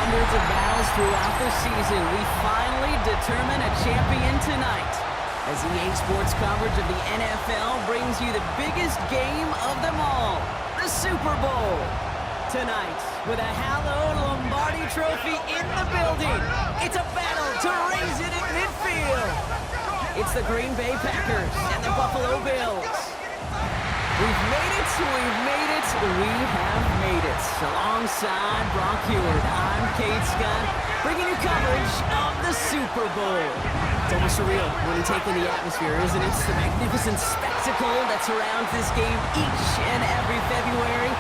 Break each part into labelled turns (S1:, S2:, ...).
S1: hundreds of battles throughout the season, we finally determine a champion tonight. As EA Sports coverage of the NFL brings you the biggest game of them all, the Super Bowl. Tonight, with a hallowed Lombardi trophy in the building, it's a battle to raise it in midfield. It's the Green Bay Packers and the Buffalo Bills. We've made it, we've made it, we have made it. Alongside Brock Heward, I'm Kate Scott, bringing you coverage of the Super Bowl. It's almost surreal when you take in the atmosphere, isn't it? It's the magnificent spectacle that surrounds this game each and every February.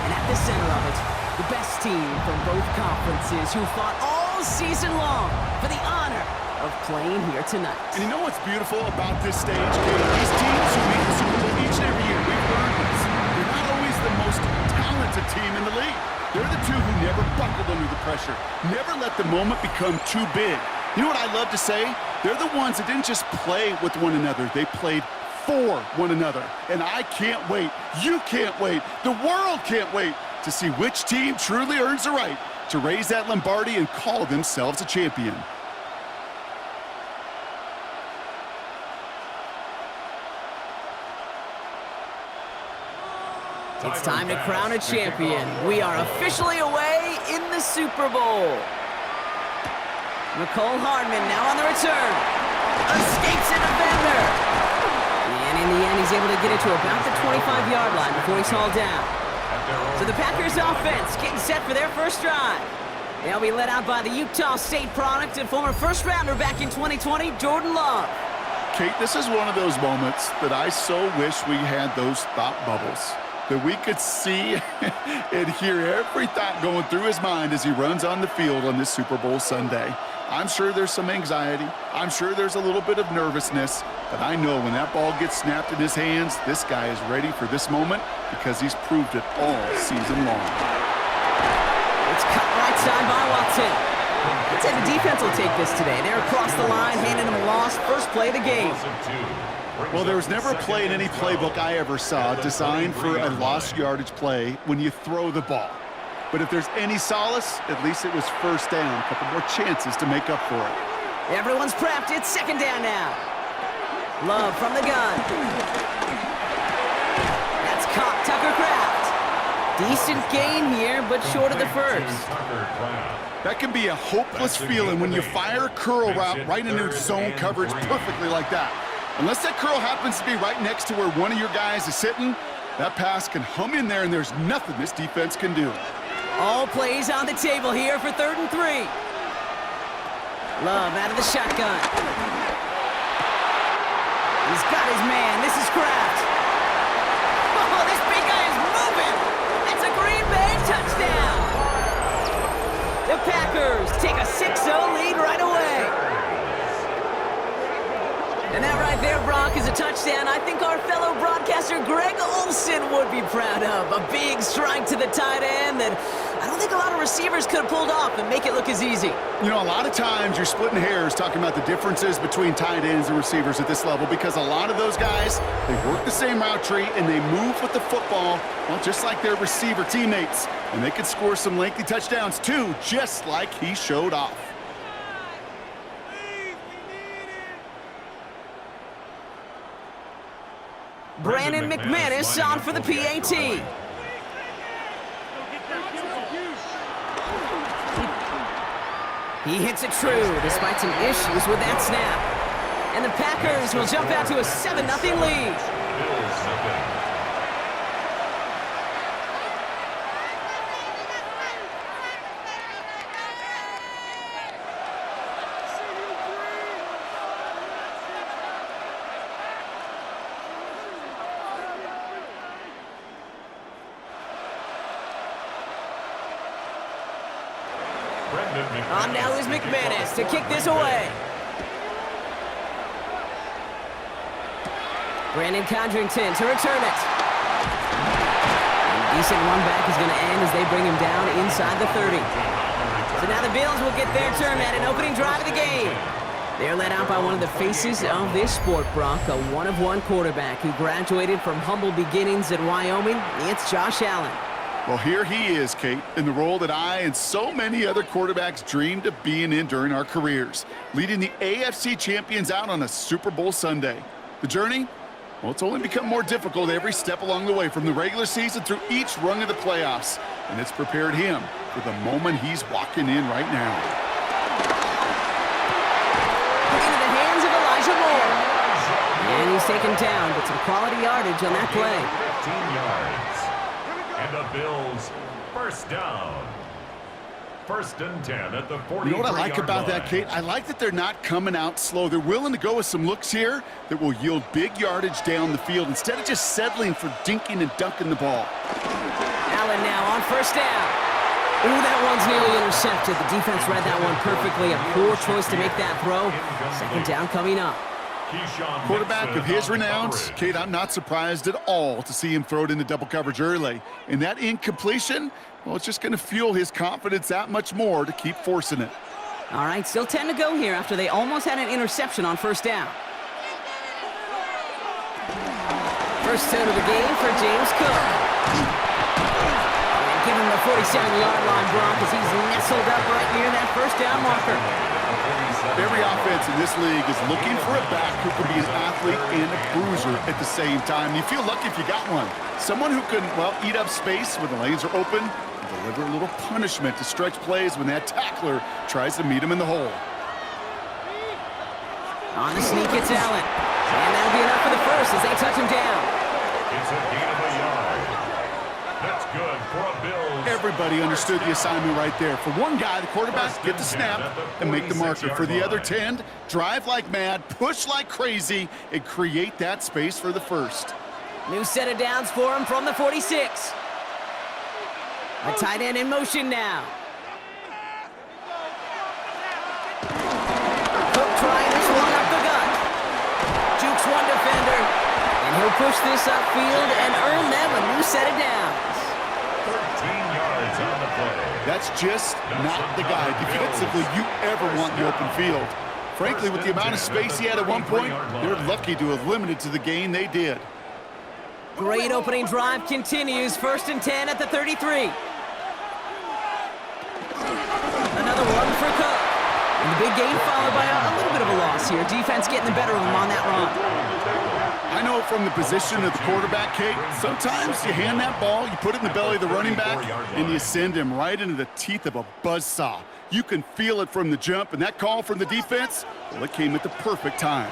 S1: And at the center of it, the best team from both conferences who fought all season long for the honor of playing here tonight.
S2: And you know what's beautiful about this stage, Kate? These teams who make the Super Bowl each and every year, we've learned this. They're not always the most talented team in the league. They're the two who never buckled under the pressure, never let the moment become too big. You know what I love to say? They're the ones that didn't just play with one another. They played for one another. And I can't wait. You can't wait. The world can't wait to see which team truly earns the right to raise that Lombardi and call themselves a champion.
S1: It's time to crown a champion. We are officially away in the Super Bowl. Nicole Hardman now on the return. Escapes a defender. And in the end, he's able to get it to about the 25-yard line before he's hauled down. So the Packers offense getting set for their first drive. They'll be led out by the Utah State product and former first-rounder back in 2020, Jordan Love.
S2: Kate, this is one of those moments that I so wish we had those thought bubbles, that we could see and hear every thought going through his mind as he runs on the field on this Super Bowl Sunday. I'm sure there's some anxiety. I'm sure there's a little bit of nervousness. But I know when that ball gets snapped in his hands, this guy is ready for this moment because he's proved it all season long.
S1: It's cut right side by Watson. I'd say the defense will take this today. They're across the line, handing him a loss. First play of the game.
S2: Well, there was never a play in any playbook I ever saw designed for a lost yardage play when you throw the ball. But if there's any solace, at least it was first down. A couple more chances to make up for it.
S1: Everyone's prepped. It's second down now. Love from the gun. That's caught. Tucker Kraft. Decent gain here, but short of the first.
S2: That can be a hopeless feeling when you fire a curl route right into zone coverage perfectly like that. Unless that curl happens to be right next to where one of your guys is sitting, that pass can hum in there and there's nothing this defense can do.
S1: All plays on the table here for 3rd and 3. Love out of the shotgun. He's got his man. This is Kraft. Oh, this big guy is moving. That's a Green Bay touchdown. The Packers take a 6-0 lead right away. And that right there, Brock, is a touchdown I think our fellow broadcaster Greg Olsen would be proud of. A big strike to the tight end that I don't think a lot of receivers could have pulled off and make it look as easy.
S2: You know, a lot of times you're splitting hairs talking about the differences between tight ends and receivers at this level because a lot of those guys, they work the same route tree and they move with the football, well, just like their receiver teammates. And they can score some lengthy touchdowns too, just like he showed off.
S1: Brandon McManus on for the PAT. He hits it true despite some issues with that snap. And the Packers will jump out to a 7-0 lead. On now is McManus to kick this away. Brandon Condrington to return it. A decent run back is going to end as they bring him down inside the 30. So now the Bills will get their turn at an opening drive of the game. They're led out by one of the faces of this sport, Brock, a one-of-one quarterback who graduated from humble beginnings at Wyoming. It's Josh Allen.
S2: Well, here he is, Kate, in the role that I and so many other quarterbacks dreamed of being in during our careers, leading the AFC champions out on a Super Bowl Sunday. The journey? Well, it's only become more difficult every step along the way, from the regular season through each rung of the playoffs, and it's prepared him for the moment he's walking in right now.
S1: Into the hands of Elijah Moore. And he's taken down, but some quality yardage on that play.
S3: 15 yards. And the Bills first down. First and 10 at the 40.
S2: You know what I like about that, Kate? I like that they're not coming out slow. They're willing to go with some looks here that will yield big yardage down the field instead of just settling for dinking and dunking the ball.
S1: Allen now on first down. Ooh, that one's nearly intercepted. The defense read that one perfectly. A poor choice to make that throw. Second down coming up.
S2: Quarterback of his renowns, Kate, I'm not surprised at all to see him throw it into double coverage early. And that incompletion, well, it's just going to fuel his confidence that much more to keep forcing it.
S1: All right, still 10 to go here after they almost had an interception on first down. First out of the game for James Cook. And give him the 47-yard line, Brock, as he's nestled up right near that first down marker.
S2: Every offense in this league is looking for a back who can be an athlete and a bruiser at the same time. You feel lucky if you got one. Someone who can, well, eat up space when the lanes are open and deliver a little punishment to stretch plays when that tackler tries to meet him in the hole.
S1: On the sneak, it's Allen. And that'll be enough for the first as they touch him down.
S3: It's a gain of a yard. That's good for a Bills.
S2: Everybody understood the assignment right there. For one guy, the quarterback, get the snap and make the marker. For the other 10, drive like mad, push like crazy, and create that space for the first.
S1: New set of downs for him from the 46. A tight end in motion now. Cook trying this one up the gut. Jukes one defender, and he'll push this upfield and earn them a new set of downs.
S3: 13 yards on the play.
S2: That's just not the guy defensively you ever want in the open field. Frankly, with the amount of space he had at one point, they're lucky to have limited to the gain they did.
S1: Great opening drive continues. First and 10 at the 33. Another one for Cook. And the big gain followed by a little bit of a loss here. Defense getting the better of him on that run.
S2: I know from the position of the quarterback, Kate, sometimes you hand that ball, you put it in the belly of the running back, and you send him right into the teeth of a buzzsaw. You can feel it from the jump, and that call from the defense, well, it came at the perfect time.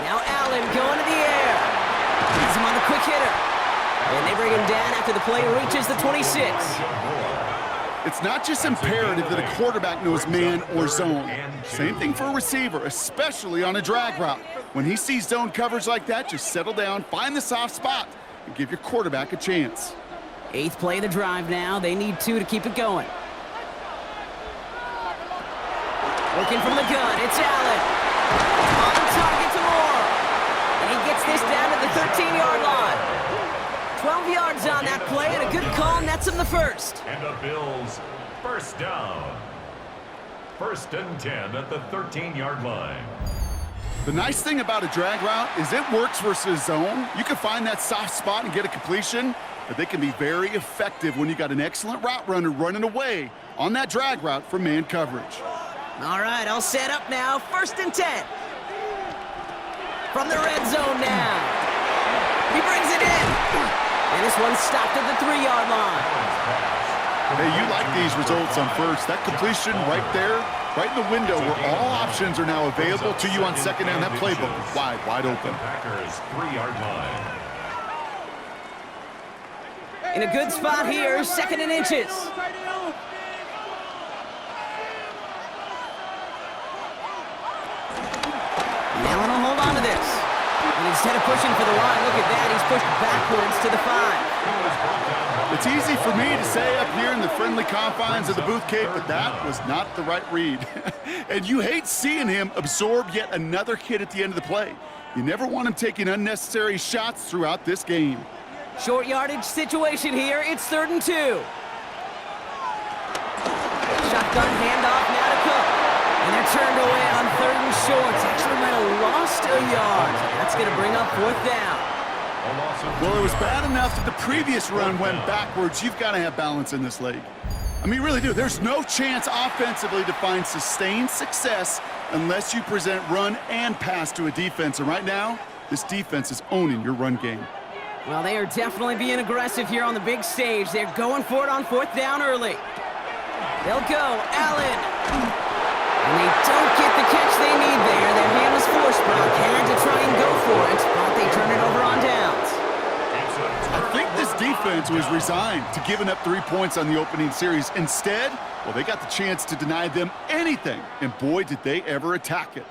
S1: Now Allen going to the air. He's him on the quick hitter. And they bring him down after the play reaches the 26.
S2: It's not just imperative that a quarterback knows man or zone. Same thing for a receiver, especially on a drag route. When he sees zone coverage like that, just settle down, find the soft spot, and give your quarterback a chance.
S1: 8th play of the drive now. They need 2 to keep it going. Working from the gun, it's Allen. On target to Moore. And he gets this down to the 13-yard line. 12 yards on that play, and a good call nets him the first.
S3: And the Bills first down. First and 10 at the 13-yard line.
S2: The nice thing about a drag route is it works versus zone. You can find that soft spot and get a completion, but they can be very effective when you got an excellent route runner running away on that drag route from man coverage.
S1: All right, all set up now. First and 10. From the red zone now. He brings it in. And this one's stopped at the 3-yard line.
S2: Hey, you like these results on first. That completion right there, right in the window where all options are now available to you on second down. That playbook is wide open.
S3: Packers 3-yard line.
S1: In a good spot here, second and inches. Allen will hold on to this. And instead of pushing for the line, look at that, he's pushed backwards to the 5.
S2: It's easy for me to say up here in the friendly confines of the booth, Kate, but that was not the right read. And you hate seeing him absorb yet another hit at the end of the play. You never want him taking unnecessary shots throughout this game.
S1: Short yardage situation here. It's 3rd and 2. Shotgun handoff now to Cook. And they're turned away on 3rd and short. Actually might have lost a yard. That's going to bring up 4th down.
S2: Well, it was bad enough that the previous run went backwards. You've got to have balance in this league. I mean, really do. There's no chance offensively to find sustained success unless you present run and pass to a defense. And right now, this defense is owning your run game.
S1: Well, they are definitely being aggressive here on the big stage. They're going for it on 4th down early. They'll go. Allen. And they don't get the catch they need there. Their hand was forced. Brock had to try and go for it, but they turn it over on downs.
S2: I think this defense was resigned to giving up 3 points on the opening series. Instead, well, they got the chance to deny them anything, and boy, did they ever attack it.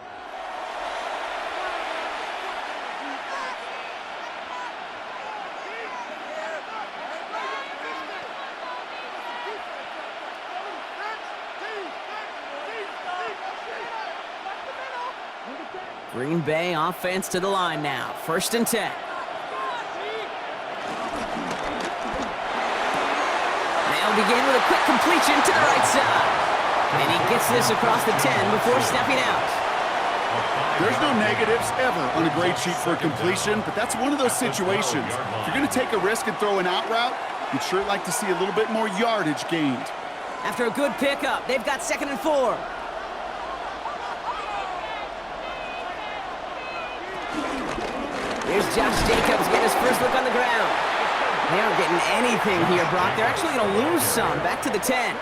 S1: Green Bay offense to the line now. 1st and 10. They'll begin with a quick completion to the right side. And he gets this across the 10 before stepping out.
S2: There's no negatives ever on a grade sheet for a completion, but that's one of those situations. If you're going to take a risk and throw an out route, you'd sure like to see a little bit more yardage gained.
S1: After a good pickup, they've got 2nd and 4. Here's Josh Jacobs getting his first look on the ground. They aren't getting anything here, Brock. They're actually going to lose some. Back to the 10.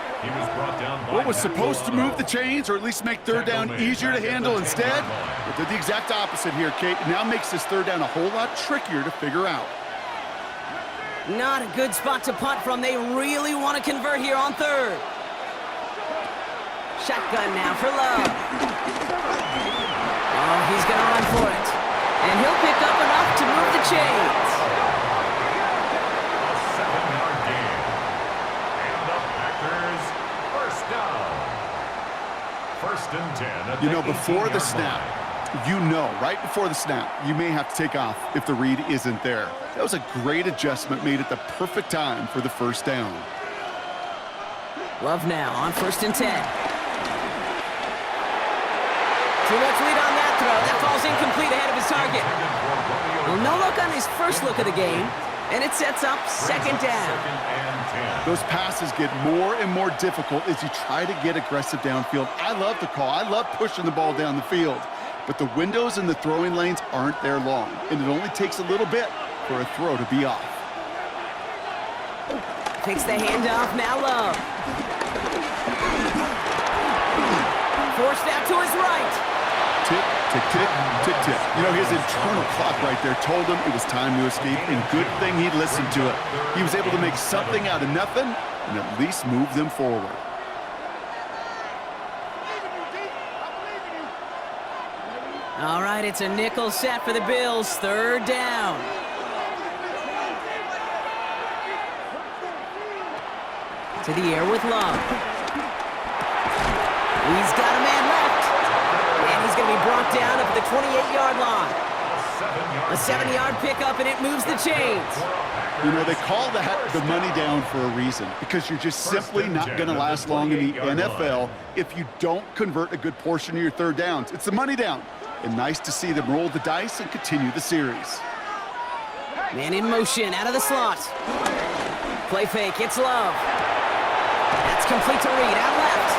S2: What was supposed to move the chains or at least make 3rd down easier to handle instead? It did the exact opposite here, Kate. It now makes this 3rd down a whole lot trickier to figure out.
S1: Not a good spot to punt from. They really want to convert here on 3rd. Shotgun now for Love. Oh, he's going to run for it. And he'll pick up enough to move the chains.
S3: A 7-yard gain. And the Packers, 1st down. 1st and 10 at
S2: You know, before the snap, right before the snap, you may have to take off if the read isn't there. That was a great adjustment made at the perfect time for the 1st down.
S1: Love now on 1st and 10. Too much lead on that throw. That falls incomplete ahead of his target. Well, no look on his first look of the game, and it sets up 2nd down.
S2: Those passes get more and more difficult as you try to get aggressive downfield. I love the call. I love pushing the ball down the field. But the windows in the throwing lanes aren't there long, and it only takes a little bit for a throw to be off.
S1: Takes the handoff, now Love. Forced out to his right.
S2: Tick, tick, tick, tick, tick. You know, his internal clock right there told him it was time to escape, and good thing he listened to it. He was able to make something out of nothing and at least move them forward.
S1: All right, it's a nickel set for the Bills. 3rd down. To the air with Love. He's got a man left. And he's going to be brought down up at the 28-yard line. A 7-yard pickup, and it moves the chains.
S2: You know, they call that the money down for a reason, because you're just simply not going to last long in the NFL if you don't convert a good portion of your 3rd downs. It's the money down. And nice to see them roll the dice and continue the series.
S1: Man in motion, out of the slot. Play fake, it's Love. That's complete to Reed, out left.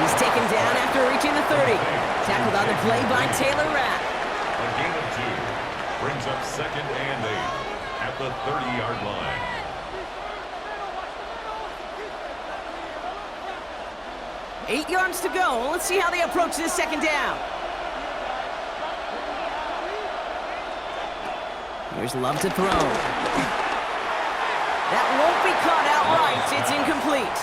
S1: He's taken down after reaching the 30. Tackled on the play by Taylor Rapp.
S3: A gain of 2 brings up 2nd and 8 at the 30-yard line.
S1: Eight yards to go. Let's see how they approach this 2nd down. Here's Love to throw. That won't be caught outright. It's incomplete.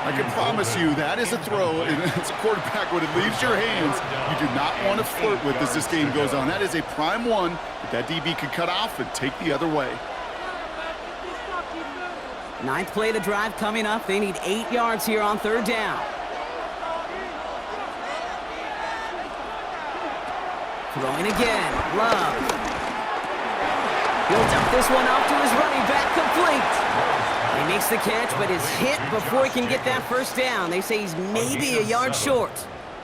S2: I can promise you that is a throw, and it's a quarterback when it leaves your hands you do not want to flirt with as this game goes on. That is a prime one that DB could cut off and take the other way.
S1: 9th play of the drive coming up. They need 8 yards here on 3rd down. Throwing again. Love. He'll dump this one off to his running back, complete. He makes the catch, but is hit before he can get that 1st down. They say he's maybe a yard short.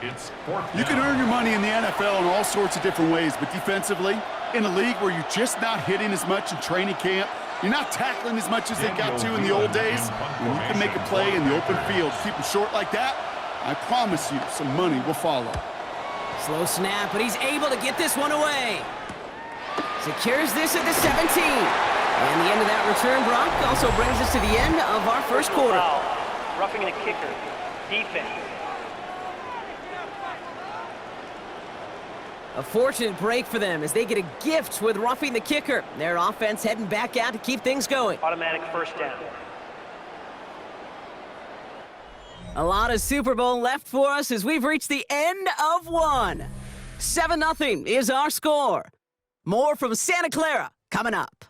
S3: It's fourth down.
S2: You can earn your money in the NFL in all sorts of different ways, but defensively, in a league where you're just not hitting as much in training camp, you're not tackling as much as they got to in the old days, when you can make a play in the open field, keep them short like that, I promise you some money will follow.
S1: Slow snap, but he's able to get this one away. Secures this at the 17. And the end of that return, Brock, also brings us to the end of our first quarter.
S4: Foul. Roughing the kicker. Defense.
S1: A fortunate break for them as they get a gift with roughing the kicker. Their offense heading back out to keep things going.
S4: Automatic first down.
S1: A lot of Super Bowl left for us as we've reached the end of one. 7-0 is our score. More from Santa Clara coming up.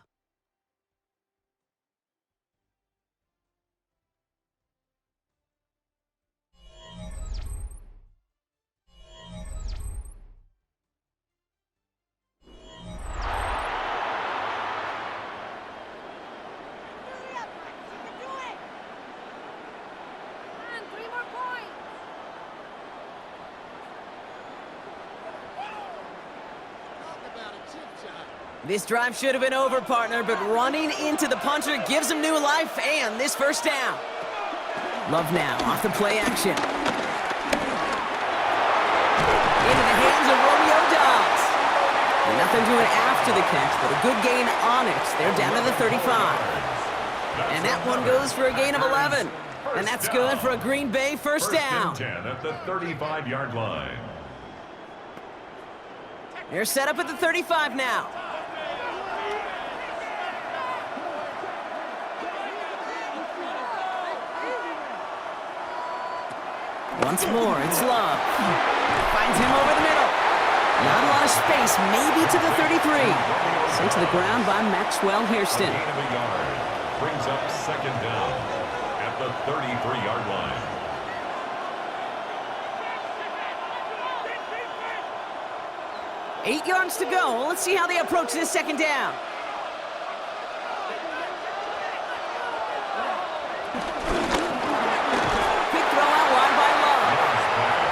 S1: This drive should have been over, partner, but running into the punter gives him new life and this first down. Love now, off the play action. Into the hands of Romeo Dobbs. And nothing doing after the catch, but a good gain on it. They're down to the 35. And that one goes for a gain of 11. And that's good for a Green Bay first down.
S3: 10 at the 35-yard line.
S1: They're set up at the 35 now. Once more, it's Love. Finds him over the middle. Not a lot of space, maybe to the 33. Sent to the ground by Maxwell Hairston.
S3: Gain of a yard. Brings up second down at the 33-yard line.
S1: Eight yards to go. Let's see how they approach this second down. Quick throw out wide by Love.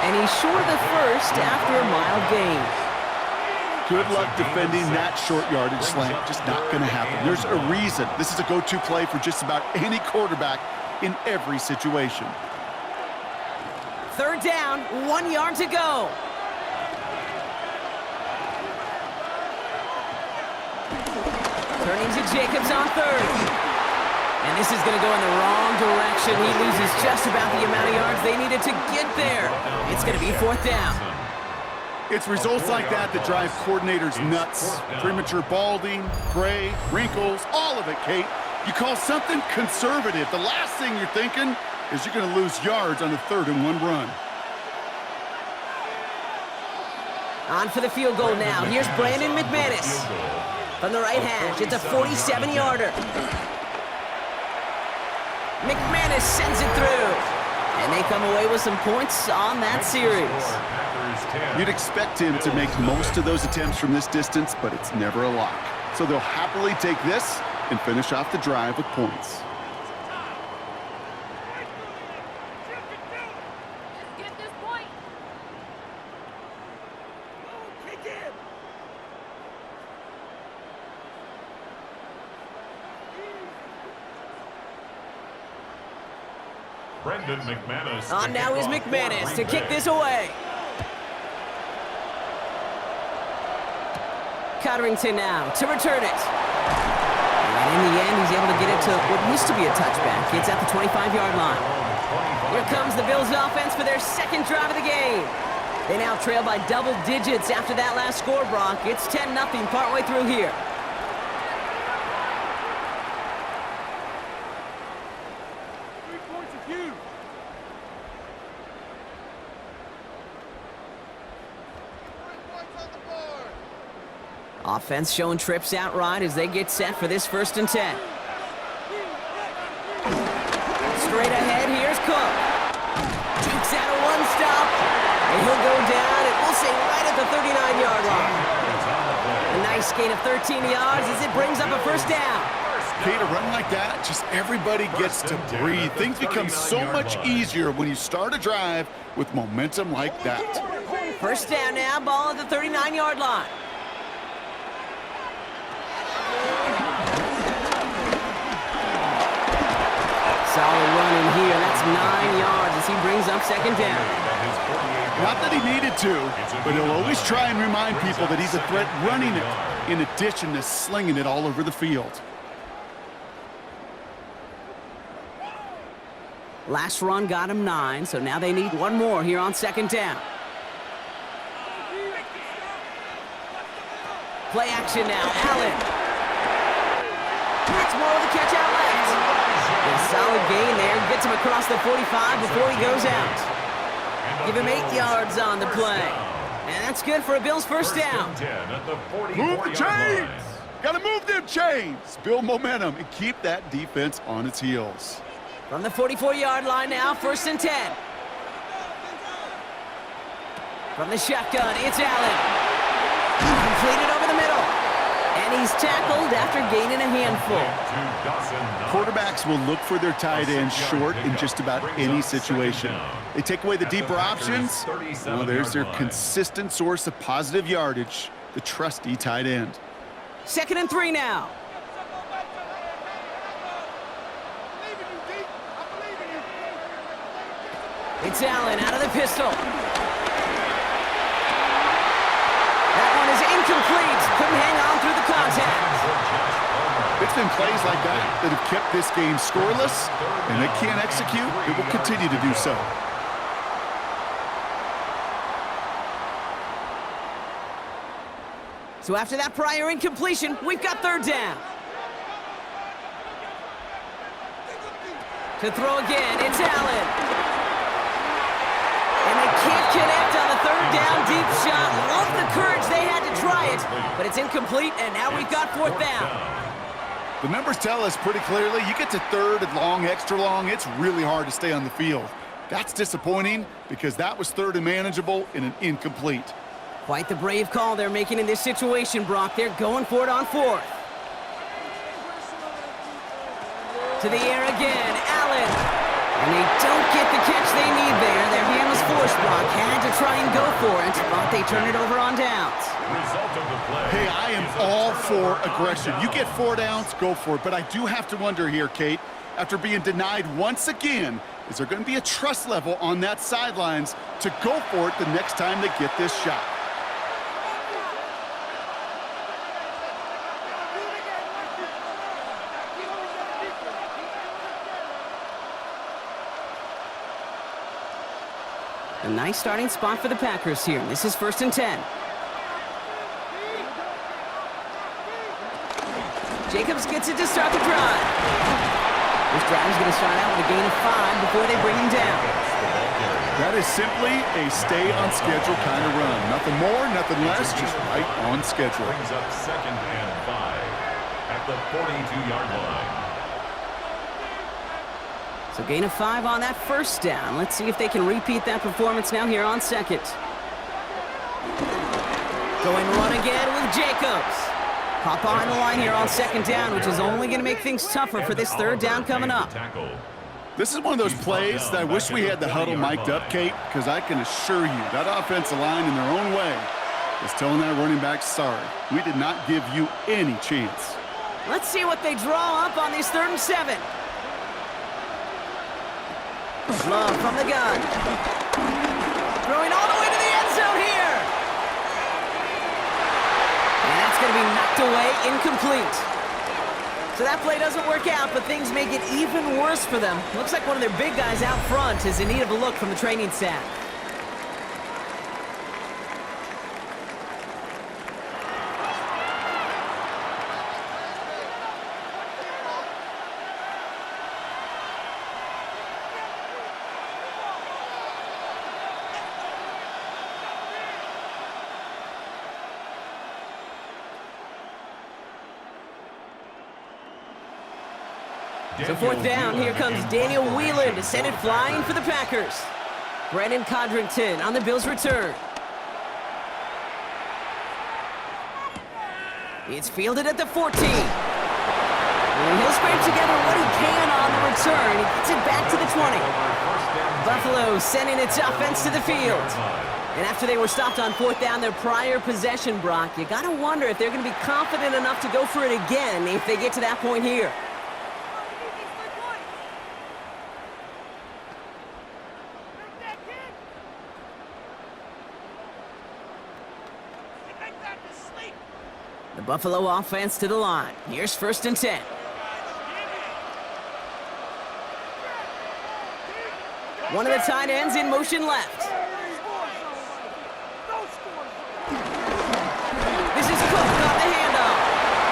S1: And he's short of the first after a mild gain.
S2: Good luck defending that short yardage slant. Just not going to happen. There's a reason. This is a go-to play for just about any quarterback in every situation.
S1: Third down, 1 yard to go. Turning to Jacobs on third. And this is going to go in the wrong direction. He loses just about the amount of yards they needed to get there. It's going to be fourth down.
S2: It's results like that that drive coordinators nuts. Premature balding, gray, wrinkles, all of it, Kate. You call something conservative. The last thing you're thinking is you're going to lose yards on a 3rd and 1 run.
S1: On for the field goal now. Here's Brandon McManus. From the right hash, it's a 47-yarder. McManus sends it through. And they come away with some points on that series.
S2: You'd expect him to make most of those attempts from this distance, but it's never a lock. So they'll happily take this and finish off the drive with points.
S5: Get this point.
S3: Brendan McManus.
S1: On now is McManus to kick this away. Cotterington now to return it. And in the end, he's able to get it to what used to be a touchback. It's at the 25-yard line. Here comes the Bills offense for their second drive of the game. They now trail by double digits after that last score, Brock. It's 10-0 partway through here. Offense showing trips outright as they get set for this 1st and 10. Straight ahead, here's Cook. Jukes out of one stop, and he'll go down, and we'll say right at the 39-yard line. A nice gain of 13 yards as it brings up a first down.
S2: Kate, a run like that, just everybody gets to breathe. Things become so much easier when you start a drive with momentum like that.
S1: First down now, ball at the 39-yard line. Solid run in here. That's 9 yards as he brings up second down.
S2: Not that he needed to, but he'll always try and remind people that he's a threat running it, in addition to slinging it all over the field.
S1: Last run got him 9, so now they need one more here on second down. Play action now, Allen. That's more of the catch out left. A solid gain there, gets him across the 45 before he goes out. Give him 8 yards on the play. And that's good for a Bills first down.
S2: Move the chains! Gotta move them chains! Build momentum and keep that defense on its heels.
S1: From the 44-yard line now, first and 10. From the shotgun, it's Allen. Completed over the middle. And he's tackled after gaining a handful.
S2: Quarterbacks will look for their tight ends short in just about any situation. They take away the deeper options. Well, there's their consistent source of positive yardage, the trusty tight end.
S1: Second and 3 now. It's Allen out of the pistol. That one is incomplete. Couldn't hang on through the contact.
S2: It's been plays like that that have kept this game scoreless, and they can't execute. It will continue to do so.
S1: So after that prior incompletion, we've got third down. To throw again, it's Allen. And they can't connect on the third down deep shot. Love the courage they had to try it, but it's incomplete, and now we've got fourth down.
S2: The numbers tell us pretty clearly, you get to third and long, extra long, it's really hard to stay on the field. That's disappointing because that was third and manageable in an incomplete.
S1: Quite the brave call they're making in this situation, Brock. They're going for it on fourth. To the air again, Allen. And they don't get the catch they need there. Their hand was forced, Brock. Had to try and go for it, but they turn it over on downs.
S2: Hey, I am all for aggression. You get 4 downs, go for it. But I do have to wonder here, Kate, after being denied once again, is there going to be a trust level on that sidelines to go for it the next time they get this shot?
S1: A nice starting spot for the Packers here. This is first and 10. Jacobs gets it to start the drive. This drive is going to start out with a gain of 5 before they bring him down.
S2: That is simply a stay-on-schedule kind of run. Nothing more, nothing less, just right on schedule.
S3: Brings up second and 5 at the 42-yard line.
S1: So gain of 5 on that first down. Let's see if they can repeat that performance now here on second. Going run again with Jacobs. Caught behind the line here on second down, which is only going to make things tougher for this third down coming up.
S2: This is one of those plays that I wish we had the huddle mic'd up, Kate, because I can assure you that offensive line in their own way is telling that running back, sorry, we did not give you any chance.
S1: Let's see what they draw up on these 3rd and 7. Love from the gun. Throwing all the way to the end zone here. And that's going to be knocked away, incomplete. So that play doesn't work out, but things make it even worse for them. Looks like one of their big guys out front is in need of a look from the training staff. So fourth down, here comes Daniel Whelan to send it flying for the Packers. Brandon Codrington on the Bills' return. It's fielded at the 14. And he'll scrape together what he can on the return. He gets it back to the 20. Buffalo sending its offense to the field. And after they were stopped on 4th down their prior possession, Brock, you got to wonder if they're going to be confident enough to go for it again if they get to that point here. The Buffalo offense to the line. Here's 1st and 10. One of the tight ends in motion left. This is Cook on the handoff.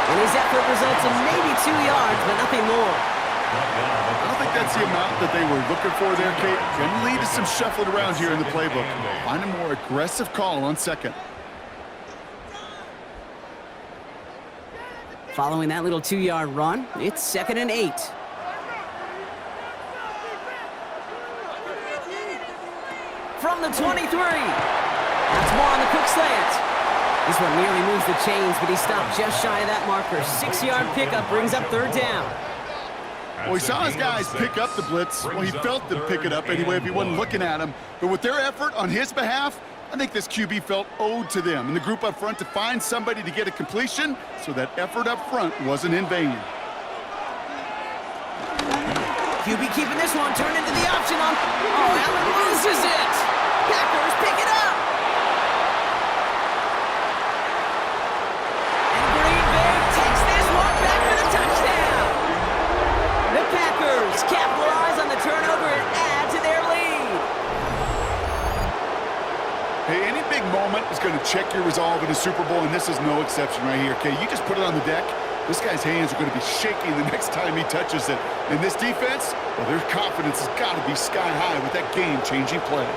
S1: And his effort results in maybe 2 yards, but nothing more.
S2: I don't think that's the amount that they were looking for there, Kate. Can lead to some shuffling around here in the playbook. Find a more aggressive call on 2nd.
S1: Following that little 2-yard run, it's 2nd and 8. From the 23. That's more on the Cook slant. This one nearly moves the chains, but he stopped just shy of that marker. 6-yard pickup brings up 3rd down.
S2: Well, he saw his guys pick up the blitz. Well, he felt them pick it up anyway if he wasn't looking at him. But with their effort on his behalf, I think this QB felt owed to them and the group up front to find somebody to get a completion, so that effort up front wasn't in vain.
S1: QB keeping this one, turned into the option on... Oh, Allen loses it! Packers pick it up! And Green Bay takes this one back for the touchdown! The Packers capitalize on the turnover and add to their lead.
S2: Hey, any big moment is going to check your resolve in a Super Bowl, and this is no exception right here, okay? You just put it on the deck. This guy's hands are going to be shaking the next time he touches it. And this defense, well, their confidence has got to be sky high with that game-changing play.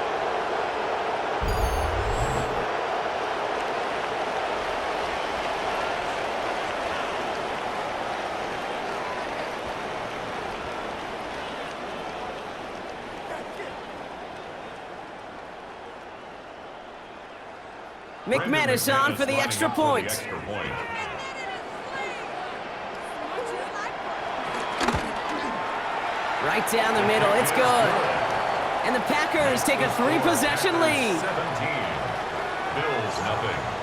S1: McManus on for the extra point. Right down the middle, it's good. And the Packers take a 3-possession lead.
S3: 17. Bills nothing.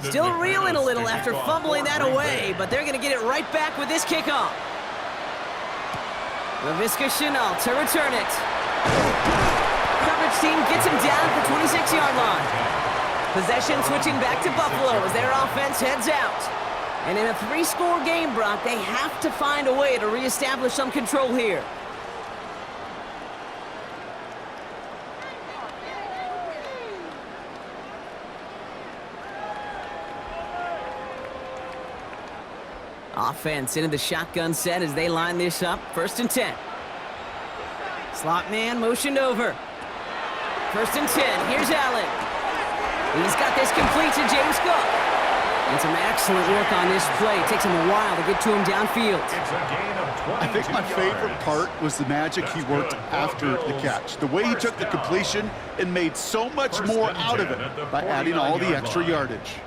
S1: Still reeling a little after fumbling that away, but they're going to get it right back with this kickoff. LaVisca Chenault to return it. Coverage team gets him down at the 26-yard line. Possession switching back to Buffalo as their offense heads out. And in a 3-score game, Brock, they have to find a way to reestablish some control here. Offense into the shotgun set as they line this up. 1st and 10. Slot man motioned over. 1st and 10. Here's Allen. He's got this complete to James Cook. And some excellent work on this play. It takes him a while to get to him downfield.
S2: I think my favorite part was the magic he worked after the catch. The way he took the completion and made so much more out of it by adding all the extra yardage.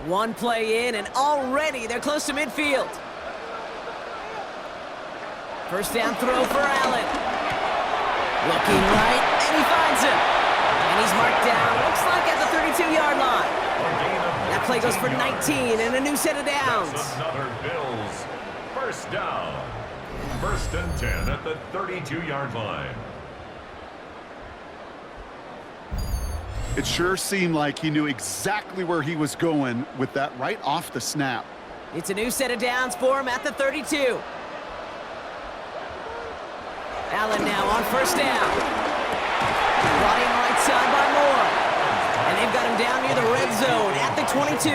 S1: One play in, and already they're close to midfield. 1st down throw for Allen. Looking right, and he finds him. And he's marked down, looks like at the 32-yard line. That play goes for 19 and a new set of downs.
S3: That's another Bills 1st down. 1st and 10 at the 32-yard line.
S2: It sure seemed like he knew exactly where he was going with that right off the snap.
S1: It's a new set of downs for him at the 32. Allen now on 1st down. Brought in right side by Moore. And they've got him down near the red zone at the 22.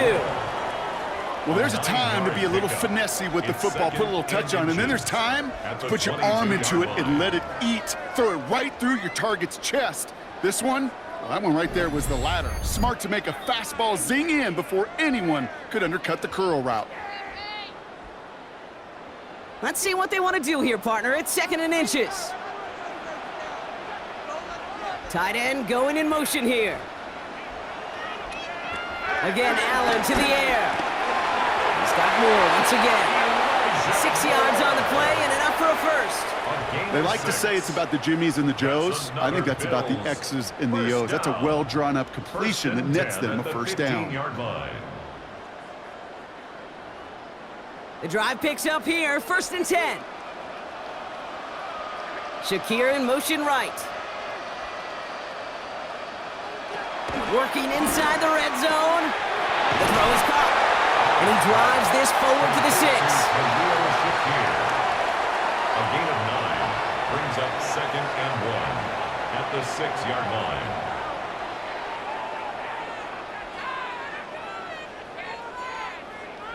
S2: Well, there's a time to be a little finessey with the football, put a little touch on, and then there's time to put your arm into it and let it eat. Throw it right through your target's chest. This one, well, that one right there was the latter. Smart to make a fastball zing in before anyone could undercut the curl route.
S1: Let's see what they want to do here, partner. It's 2nd and inches. Tight end going in motion here. Again, Allen to the air. He's got more once again. 6 yards on the play and enough for a first.
S2: They like to say it's about the Jimmies and the Joes. I think that's about the X's and the O's. That's a well-drawn-up completion that nets them a first down.
S1: The drive picks up here, 1st and 10. Shakir in motion right. Working inside the red zone. The throw is caught. And he drives this forward to the 6.
S3: A gain of 9 brings up 2nd and 1 at the 6-yard line.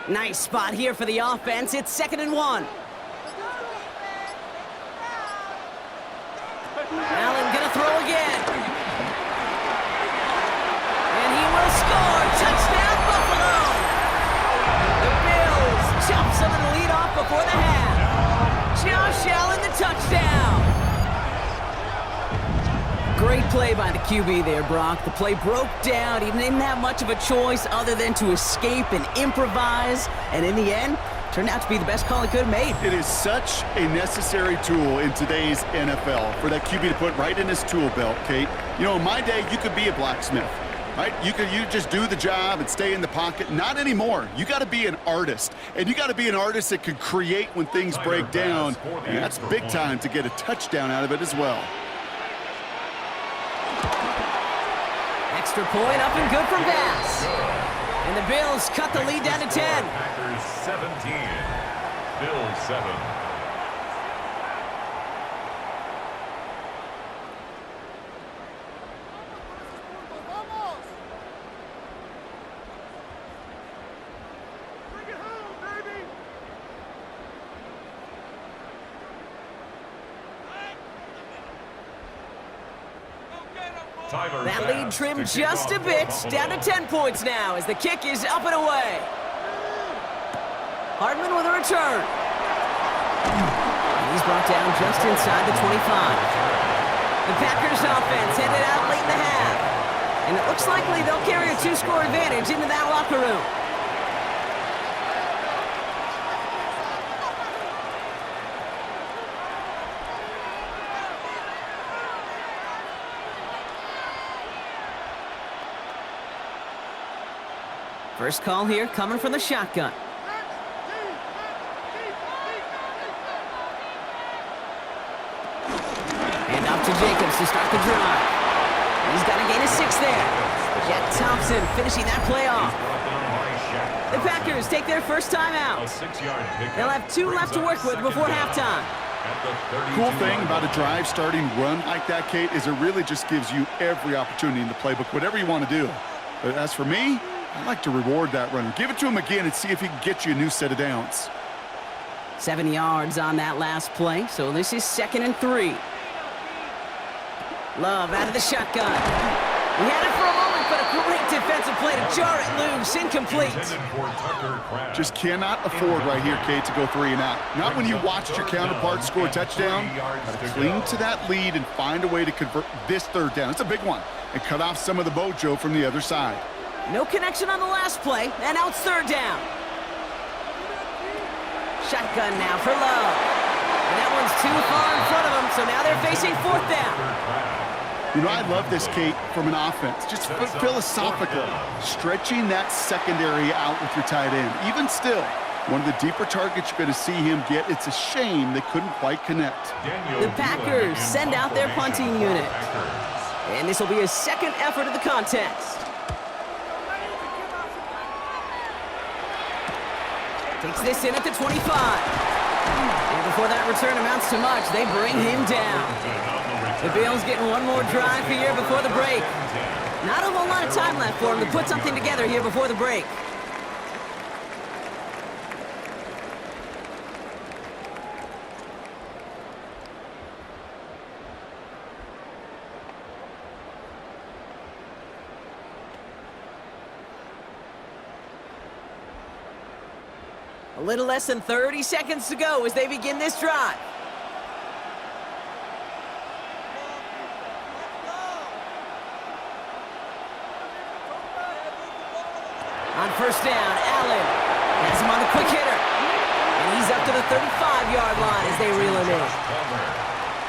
S1: Nice spot here for the offense. It's 2nd and 1. Allen gonna throw again. And he will score. Touchdown, Buffalo! The Bills chop some of the lead off before the half. Josh Allen, the touchdown. Great play by the QB there, Brock. The play broke down. He didn't have much of a choice other than to escape and improvise. And in the end, turned out to be the best call he could have made.
S2: It is such a necessary tool in today's NFL for that QB to put right in his tool belt, Kate. You know, in my day, you could be a blacksmith, right? You just do the job and stay in the pocket. Not anymore. You got to be an artist. And you got to be an artist that can create when things break down. And that's big time to get a touchdown out of it as well.
S1: Extra point up and good from Bass. And the Bills cut the lead down to 10.
S3: Packers 17, Bills 7.
S1: That lead trimmed just a bit, down to 10 points now as the kick is up and away. Hardman with a return. He's brought down just inside the 25. The Packers offense headed out late in the half. And it looks likely they'll carry a 2-score advantage into that locker room. First call here coming from the shotgun. And off to Jacobs to start the drive. He's got a gain of 6 there. Jet Thompson finishing that play off. The Packers take their first time out. They'll have 2 left to work with before halftime.
S2: Cool thing about a drive starting run like that, Kate, is it really just gives you every opportunity in the playbook, whatever you want to do. But as for me, I'd like to reward that runner. Give it to him again and see if he can get you a new set of downs.
S1: 7 yards on that last play, so this is 2nd and 3. Love out of the shotgun. He had it for a moment, but a great defensive play to jar it loose. Incomplete.
S2: Just cannot afford right here, Kate, to go 3 and out. Not when you watched your counterpart score a touchdown. Gotta cling to that lead and find a way to convert this 3rd down. It's a big one. And cut off some of the mojo from the other side.
S1: No connection on the last play, and now it's 3rd down. Shotgun now for Love. And that one's too far in front of him, so now they're facing 4th down.
S2: You know, I love this, Kate, from an offense. Just philosophical. Stretching that secondary out with your tight end. Even still, one of the deeper targets you're going to see him get. It's a shame they couldn't quite connect.
S1: The Packers send out their punting unit. And this will be his 2nd effort of the contest. Takes this in at the 25. And before that return amounts to much, they bring him down. The Bills getting one more drive here before the break. Not a whole lot of time left for him to put something together here before the break. little less than 30 seconds to go as they begin this drive. On first down, Allen has him on the quick hitter. And he's up to the 35-yard line as they reel him in.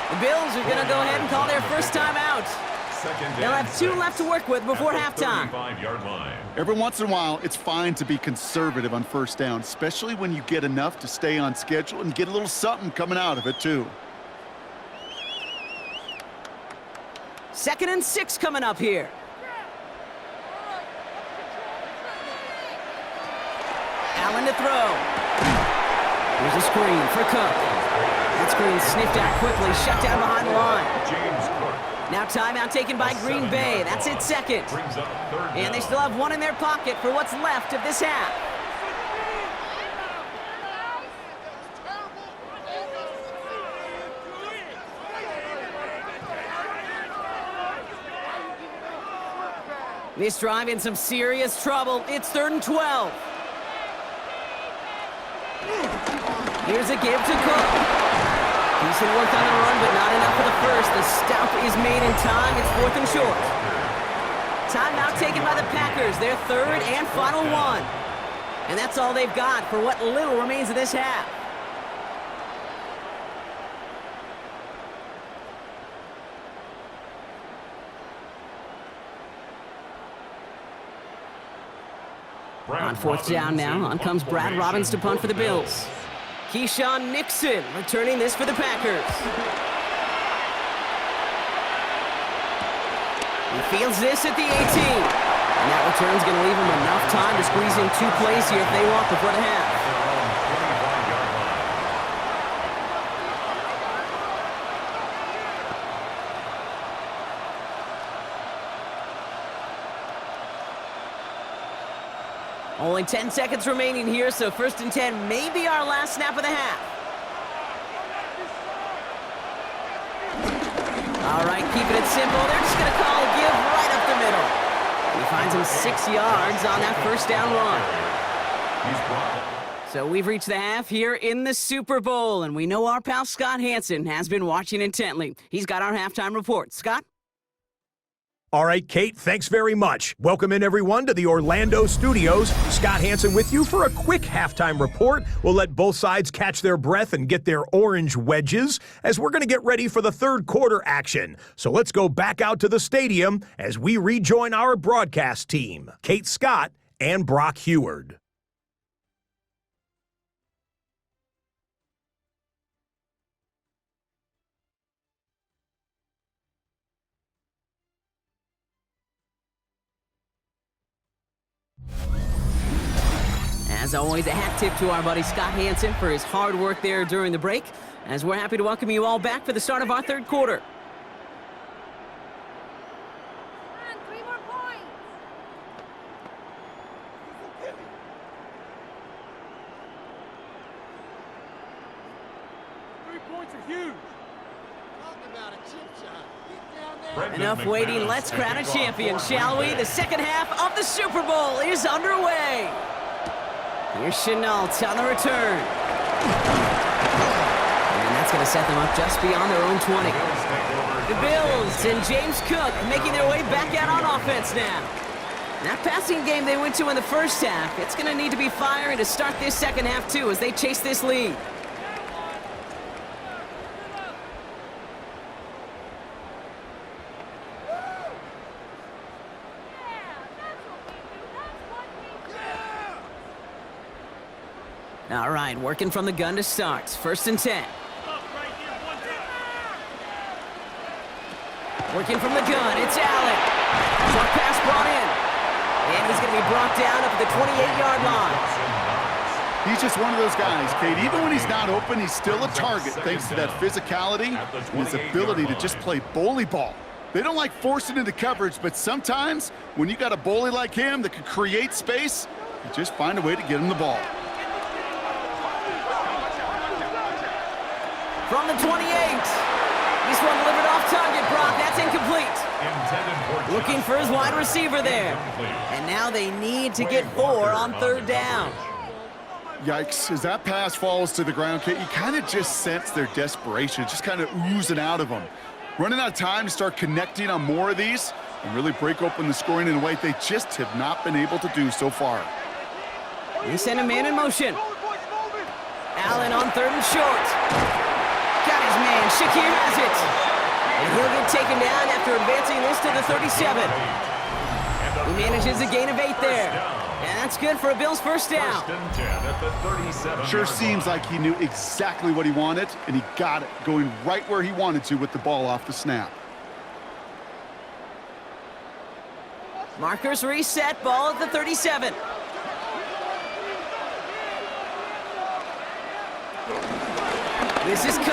S1: The Bills are going to go ahead and call their first timeout. They'll have 2 left to work with before halftime.
S2: Every once in a while, it's fine to be conservative on first down, especially when you get enough to stay on schedule and get a little something coming out of it, too.
S1: 2nd and 6 coming up here. Allen to throw. Here's a screen for Cook. That screen sniffed out quickly, shut down behind the line. Now timeout taken by Green Bay. That's its 2nd. And they still have 1 in their pocket for what's left of this half. This drive in some serious trouble. It's 3rd and 12. Here's a give to Cook. Decent work on the run, but not enough for the first. The stop is made in time. It's 4th and short. Timeout taken by the Packers. Their 3rd and final one. And that's all they've got for what little remains of this half. On 4th down now, on comes Brad Robbins to punt for the Bills. Keyshawn Nixon returning this for the Packers. He fields this at the 18. And that return's going to leave him enough time to squeeze in 2 plays here if they want before the half. Only 10 seconds remaining here, so 1st and 10 may be our last snap of the half. All right, keeping it simple. They're just going to call a give right up the middle. He finds him 6 yards on that 1st down run. So we've reached the half here in the Super Bowl, and we know our pal Scott Hansen has been watching intently. He's got our halftime report. Scott?
S6: All right, Kate, thanks very much. Welcome in, everyone, to the Orlando studios. Scott Hansen with you for a quick halftime report. We'll let both sides catch their breath and get their orange wedges as we're going to get ready for the 3rd quarter action. So let's go back out to the stadium as we rejoin our broadcast team, Kate Scott and Brock Heward.
S1: As always, a hat tip to our buddy Scott Hansen for his hard work there during the break, as we're happy to welcome you all back for the start of our 3rd quarter.
S5: Come on, 3 more points.
S7: 3 points are huge. Talk about a chip shot. Get down there.
S1: Enough waiting, let's crown a champion, shall we? The 2nd half of the Super Bowl is underway. Here's Chenault on the return. And that's going to set them up just beyond their own 20. The Bills and James Cook making their way back out on offense now. That passing game they went to in the 1st half, it's going to need to be firing to start this 2nd half too as they chase this lead. All right, working from the gun to start. 1st and 10. Working from the gun, it's Allen. Short pass brought in. And he's going to be brought down up at the 28-yard line.
S2: He's just one of those guys, Kate. Even when he's not open, he's still a target thanks to that physicality and his ability to just play bully ball. They don't like forcing into coverage, but sometimes when you got a bully like him that can create space, you just find a way to get him the ball.
S1: From the 28. This one delivered off target, Brock. That's incomplete. Looking for his wide receiver there. And now they need to get 4 on 3rd down.
S2: Yikes, as that pass falls to the ground, Kate, you kind of just sense their desperation. It's just kind of oozing out of them. Running out of time to start connecting on more of these and really break open the scoring in a way they just have not been able to do so far.
S1: They send a man in motion. Allen on 3rd and short. Got his man. Shakir has it. And he'll get taken down after advancing this to the 37. He manages a gain of 8 there. And that's good for a Bills first down.
S3: First and 10 at the 37.
S2: Sure seems like he knew exactly what he wanted, and he got it, going right where he wanted to with the ball off the snap.
S1: Markers reset. Ball at the 37. This is Cook.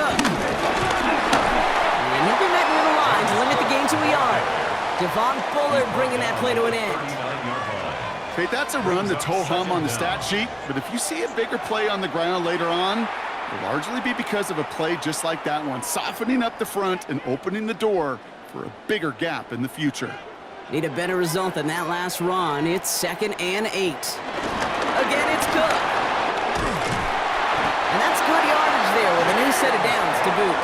S1: And he'll be met near the line to limit the gain to a yard. Devon Bullard bringing that play to an end.
S2: Kate, that's a run that's ho-hum on the stat sheet, but if you see a bigger play on the ground later on, it'll largely be because of a play just like that one, softening up the front and opening the door for a bigger gap in the future.
S1: Need a better result than that last run. It's 2nd and 8. Again, it's Cook. And that's good yardage there with a new set of downs to boot.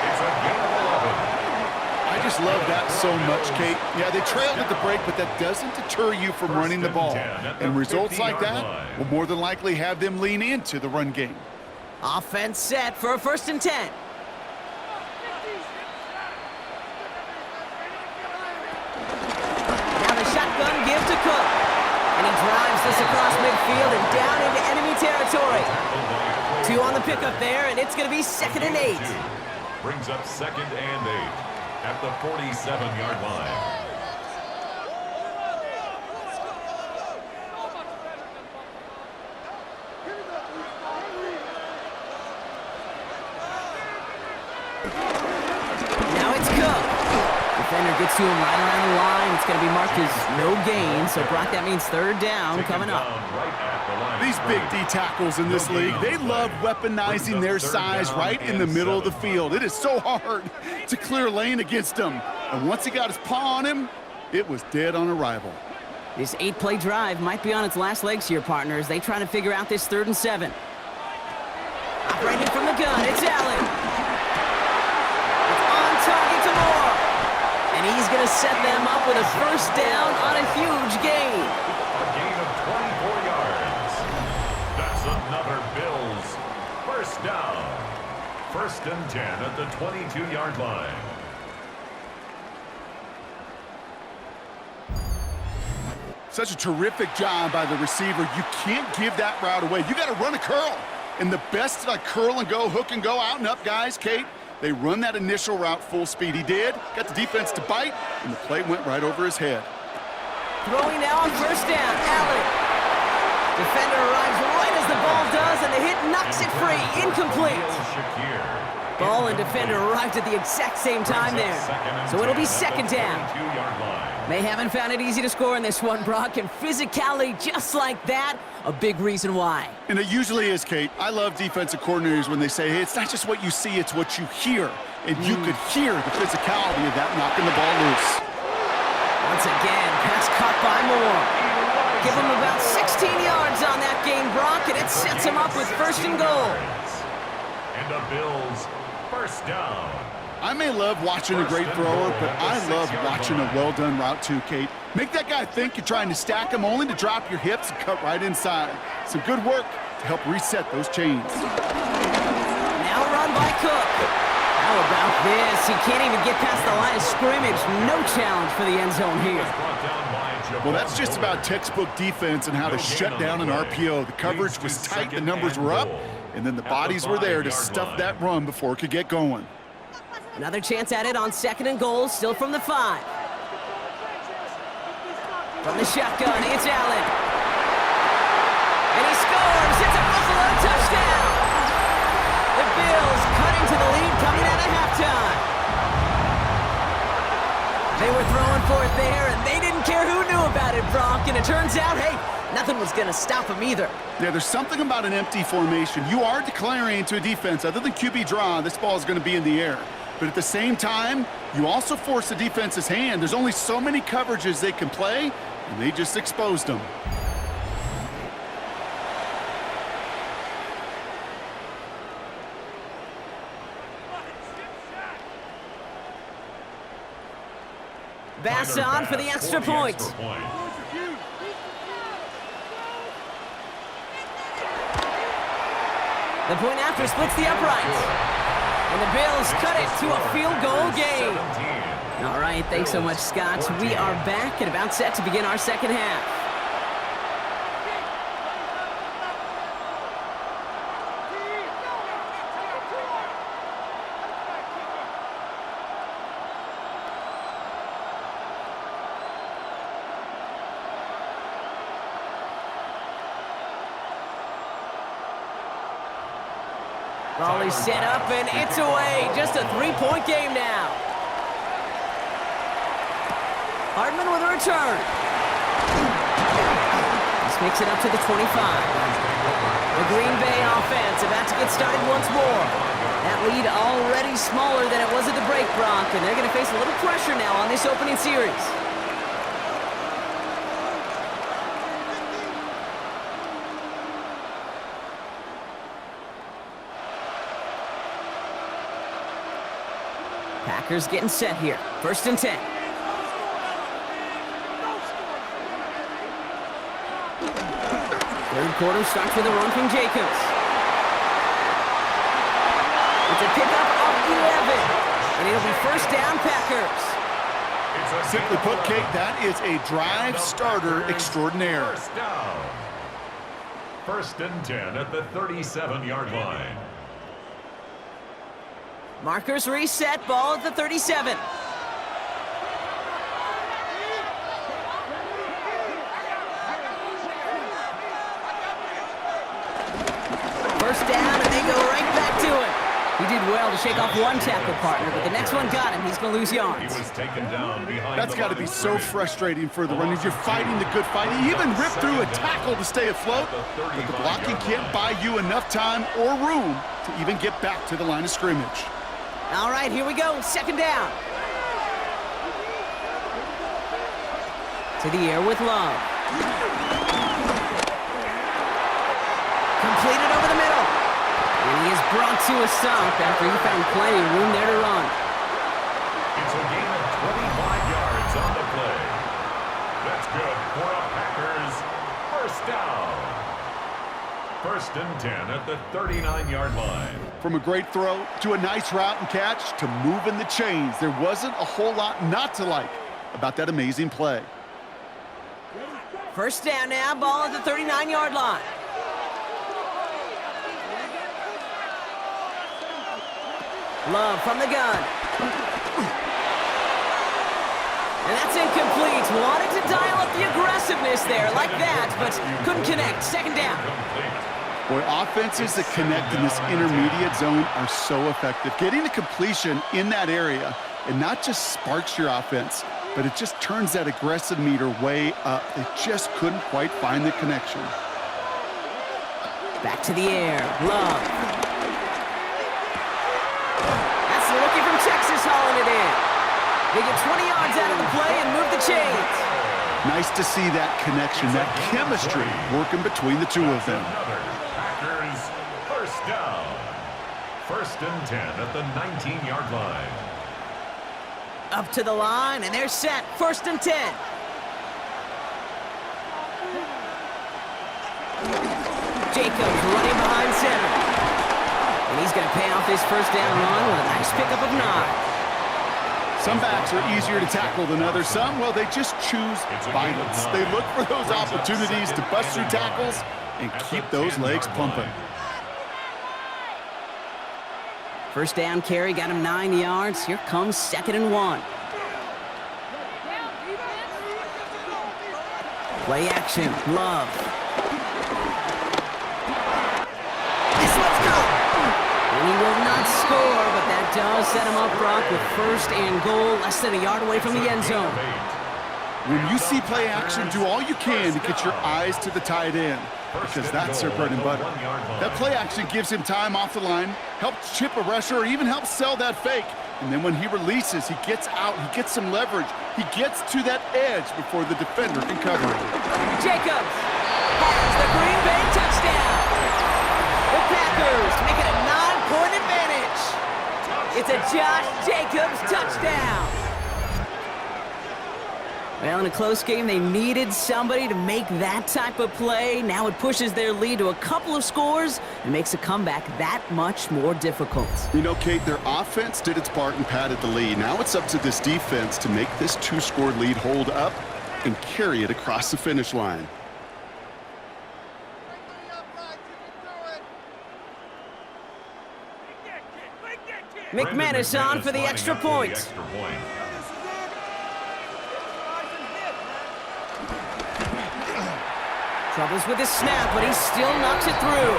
S3: It's a gain of 11.
S2: I just love that so much, Kate. Yeah, they trailed at the break, but that doesn't deter you from running the ball. And results like that will more than likely have them lean into the run game.
S1: Offense set for a 1st and 10. Now the shotgun give to Cook. And he drives this across midfield and down into enemy territory. 2 on the pickup there, and it's going to be 2nd and 8.
S3: Brings up 2nd and 8 at the 47-yard line.
S1: Now it's Cook. Defender gets to him right around the line. It's going to be marked as no gain. So, Brock, that means 3rd down coming up.
S2: These big D tackles in this league, they love weaponizing their size right in the middle of the field. It is so hard to clear lane against them. And once he got his paw on him, it was dead on arrival.
S1: This 8-play drive might be on its last legs here, partners. They try to figure out this 3rd and 7. Operating from the gun, it's Allen. It's on target to Moore. And he's going to set them up with a 1st down on a huge gain.
S3: A gain of 24 yards. That's another Bills 1st down. 1st and 10 at the 22-yard line.
S2: Such a terrific job by the receiver. You can't give that route away. You got to run a curl. And the best curl and go, hook and go, out and up, guys, Kate, they run that initial route full speed. He did. Got the defense to bite, and the play went right over his head.
S1: Throwing now on 1st down, Allen. Defender arrives right as the ball does, and the hit knocks it free. Incomplete. Ball and defender arrived at the exact same time there. So it'll be 2nd down. They haven't found it easy to score in this one, Brock, and physicality just like that, a big reason why.
S2: And it usually is, Kate. I love defensive coordinators when they say, hey, it's not just what you see, it's what you hear. And you could hear the physicality of that knocking the ball loose.
S1: Once again, pass caught by Moore. Give him about 16 yards on that game, Brock, and it sets him up with 1st and goal.
S3: And the Bills 1st down.
S2: I may love watching a great thrower, but I love watching a well-done route too, Kate. Make that guy think you're trying to stack him only to drop your hips and cut right inside. Some good work to help reset those chains.
S1: Now run by Cook. How about this? He can't even get past the line of scrimmage. No challenge for the end zone here.
S2: Well, that's just about textbook defense and how to shut down an RPO. The coverage was tight, the numbers were up, and then the bodies were there to stuff that run before it could get going.
S1: Another chance at it on 2nd and goal, still from the 5. From the shotgun, it's Allen. And he scores! It's a Buffalo touchdown! The Bills cutting to the lead coming out of halftime. They were throwing for it there, and they didn't care who knew about it, Brock. And it turns out, hey, nothing was going to stop them either.
S2: Yeah, there's something about an empty formation. You are declaring to a defense, other than QB draw, this ball is going to be in the air. But at the same time, you also force the defense's hand. There's only so many coverages they can play, and they just exposed them.
S1: Bass on for the extra point. The point after splits the uprights. And the Bills cut it to a field goal game. All right, thanks so much, Scott. We are back and about set to begin our second half. Ball is set up, and it's away. Just a three-point game now. Hardman with a return. This makes it up to the 25. The Green Bay offense about to get started once more. That lead already smaller than it was at the break, Brock, and they're going to face a little pressure now on this opening series. Packers getting set here. 1st and 10. Third quarter starts with a run from Jacobs. It's a pickup of 11. And it'll be 1st down, Packers.
S2: Simply put, Kate, that is a drive starter extraordinaire.
S3: 1st down. 1st and 10 at the 37-yard line.
S1: Markers reset, ball at the 37. First down, and they go right back to it. He did well to shake off one tackle partner, but the next one got him. He's going to lose yards.
S3: He was taken down behind.
S2: That's got to be so frustrating for the runners. You're fighting the good fight. He even ripped through a tackle to stay afloat, but the blocking can't buy you enough time or room to even get back to the line of scrimmage.
S1: All right, here we go. 2nd down. To the air with Love. Completed over the middle. And he is brought to a stop after he found plenty of room there to run.
S3: It's a gain of 25 yards on the play. That's good for a Packers 1st down. 1st and 10 at the 39-yard line.
S2: From a great throw to a nice route and catch to moving the chains, there wasn't a whole lot not to like about that amazing play.
S1: 1st down now, ball at the 39-yard line. Love from the gun. And that's incomplete. Wanted to dial up the aggressiveness there like that, but couldn't connect. 2nd down.
S2: Boy, offenses that connect in this intermediate zone are so effective. Getting the completion in that area, it not just sparks your offense, but it just turns that aggressive meter way up. They just couldn't quite find the connection.
S1: Back to the air. Love. That's the rookie from Texas hauling it in. They get 20 yards out of the play and move the chains.
S2: Nice to see that connection, that chemistry working between the two of them.
S3: Packers 1st down. 1st and 10 at the 19-yard line.
S1: Up to the line, and they're set. 1st and 10. Jacobs running behind center. And he's going to pay off his 1st down run with a nice pickup of 9.
S2: Some backs are easier to tackle than others. Some, well, they just choose violence. They look for those opportunities to bust through tackles and keep those legs pumping.
S1: 1st down carry got him 9 yards. Here comes 2nd and 1. Play action. Love. This one's go. And he will not score, but that does set him up, Brock, with 1st and goal, less than a yard away from the end zone.
S2: When you see play action, do all you can to get your eyes to the tight end, because that's their bread and butter. That play action gives him time off the line, helps chip a rusher, or even helps sell that fake. And then when he releases, he gets out, he gets some leverage. He gets to that edge before the defender can cover it.
S1: Jacobs has the Green Bay touchdown. The Packers make it a 9-point advantage. It's a Josh Jacobs touchdown. Well, in a close game, they needed somebody to make that type of play. Now it pushes their lead to a couple of scores and makes a comeback that much more difficult.
S2: You know, Kate, their offense did its part and padded the lead. Now it's up to this defense to make this 2-score lead hold up and carry it across the finish line.
S1: McManus on for the extra point. Troubles with his snap, but he still knocks it through.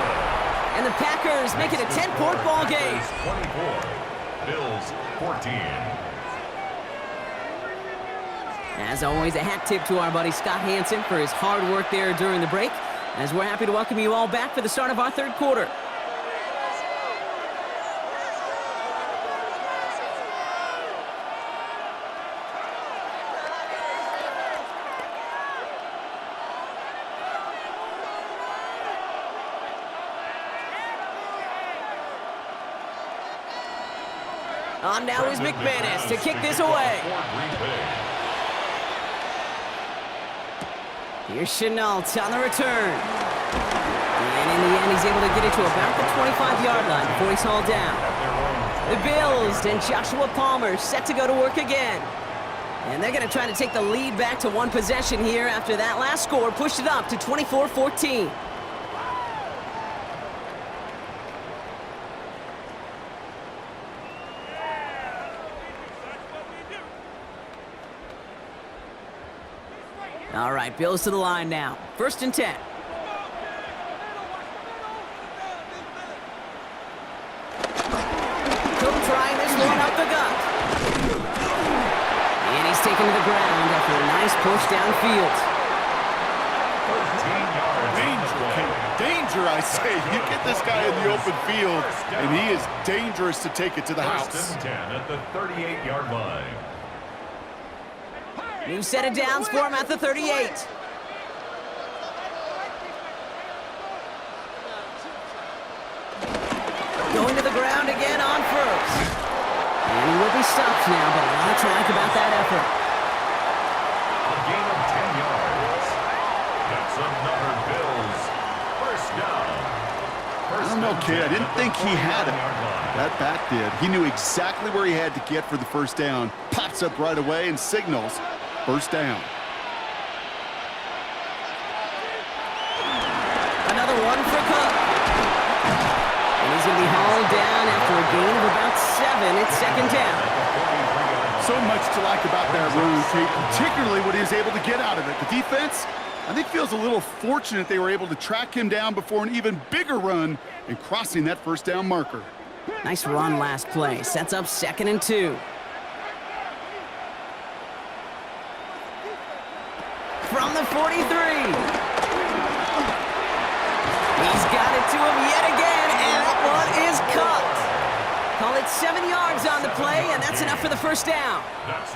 S1: And the Packers make it a 10-point ball game.
S3: 24, Bills 14.
S1: As always, a hat tip to our buddy Scott Hansen for his hard work there during the break, as we're happy to welcome you all back for the start of our third quarter. On now is McManus to kick this away. Here's Chenault on the return. And in the end, he's able to get it to about the 25-yard line before he's hauled down. The Bills and Joshua Palmer set to go to work again. And they're going to try to take the lead back to one possession here after that last score pushed it up to 24-14. All right, Bills to the line now. 1st and 10. Cook trying this one up the gut. And he's taken to the ground after a nice push downfield.
S3: 13 yards.
S2: Danger, I say. You get this guy in the open field, and he is dangerous to take it to the house.
S3: 1st and 10 at the 38-yard line.
S1: New set of downs for him at the 38. Going to the ground again on 1st. And he will be stopped now, but a lot of track about that effort.
S3: A gain of 10 yards. That's another Bills 1st down.
S2: I don't know, kid. I didn't think he had it. That back did. He knew exactly where he had to get for the 1st down. Pops up right away and signals 1st down.
S1: Another one for Cook. And he's going to be hauled down after a gain of about 7. It's 2nd down.
S2: So much to like about that run, Kate, particularly what he was able to get out of it. The defense, I think, feels a little fortunate they were able to track him down before an even bigger run and crossing that 1st down marker.
S1: Nice run last play. Sets up 2nd and 2. From the 43. He's got it to him yet again, and that one is caught. Call it 7 yards on the play, and that's enough for the 1st down.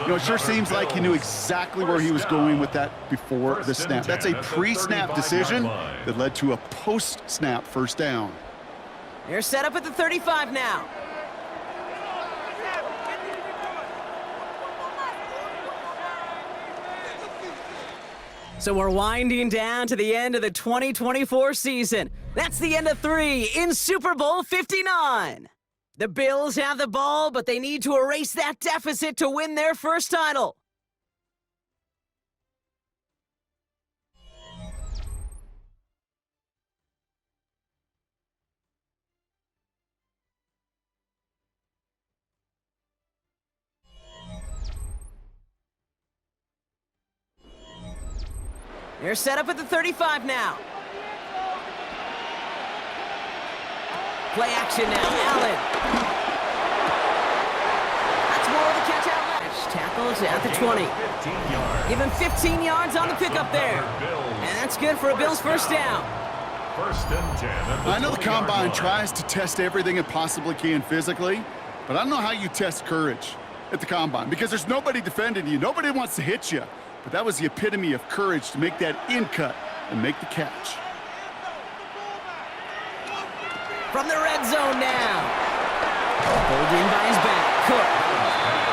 S2: You know, it sure seems like he knew exactly where he was going with that before the snap. That's a pre-snap decision that led to a post-snap 1st down.
S1: They're set up at the 35 now. So we're winding down to the end of the 2024 season. That's the end of 3 in Super Bowl 59. The Bills have the ball, but they need to erase that deficit to win their 1st title. They're set up at the 35 now. Play action now, Allen. That's more of the catch-out match. Tackles at the 20. Give him 15 yards on the pickup there. And that's good for a Bills 1st down.
S3: 1st and 10.
S2: I know the Combine tries to test everything it possibly can physically, but I don't know how you test courage at the Combine because there's nobody defending you. Nobody wants to hit you. But that was the epitome of courage to make that in cut and make the catch.
S1: From the red zone now. Holding by his back, Cook.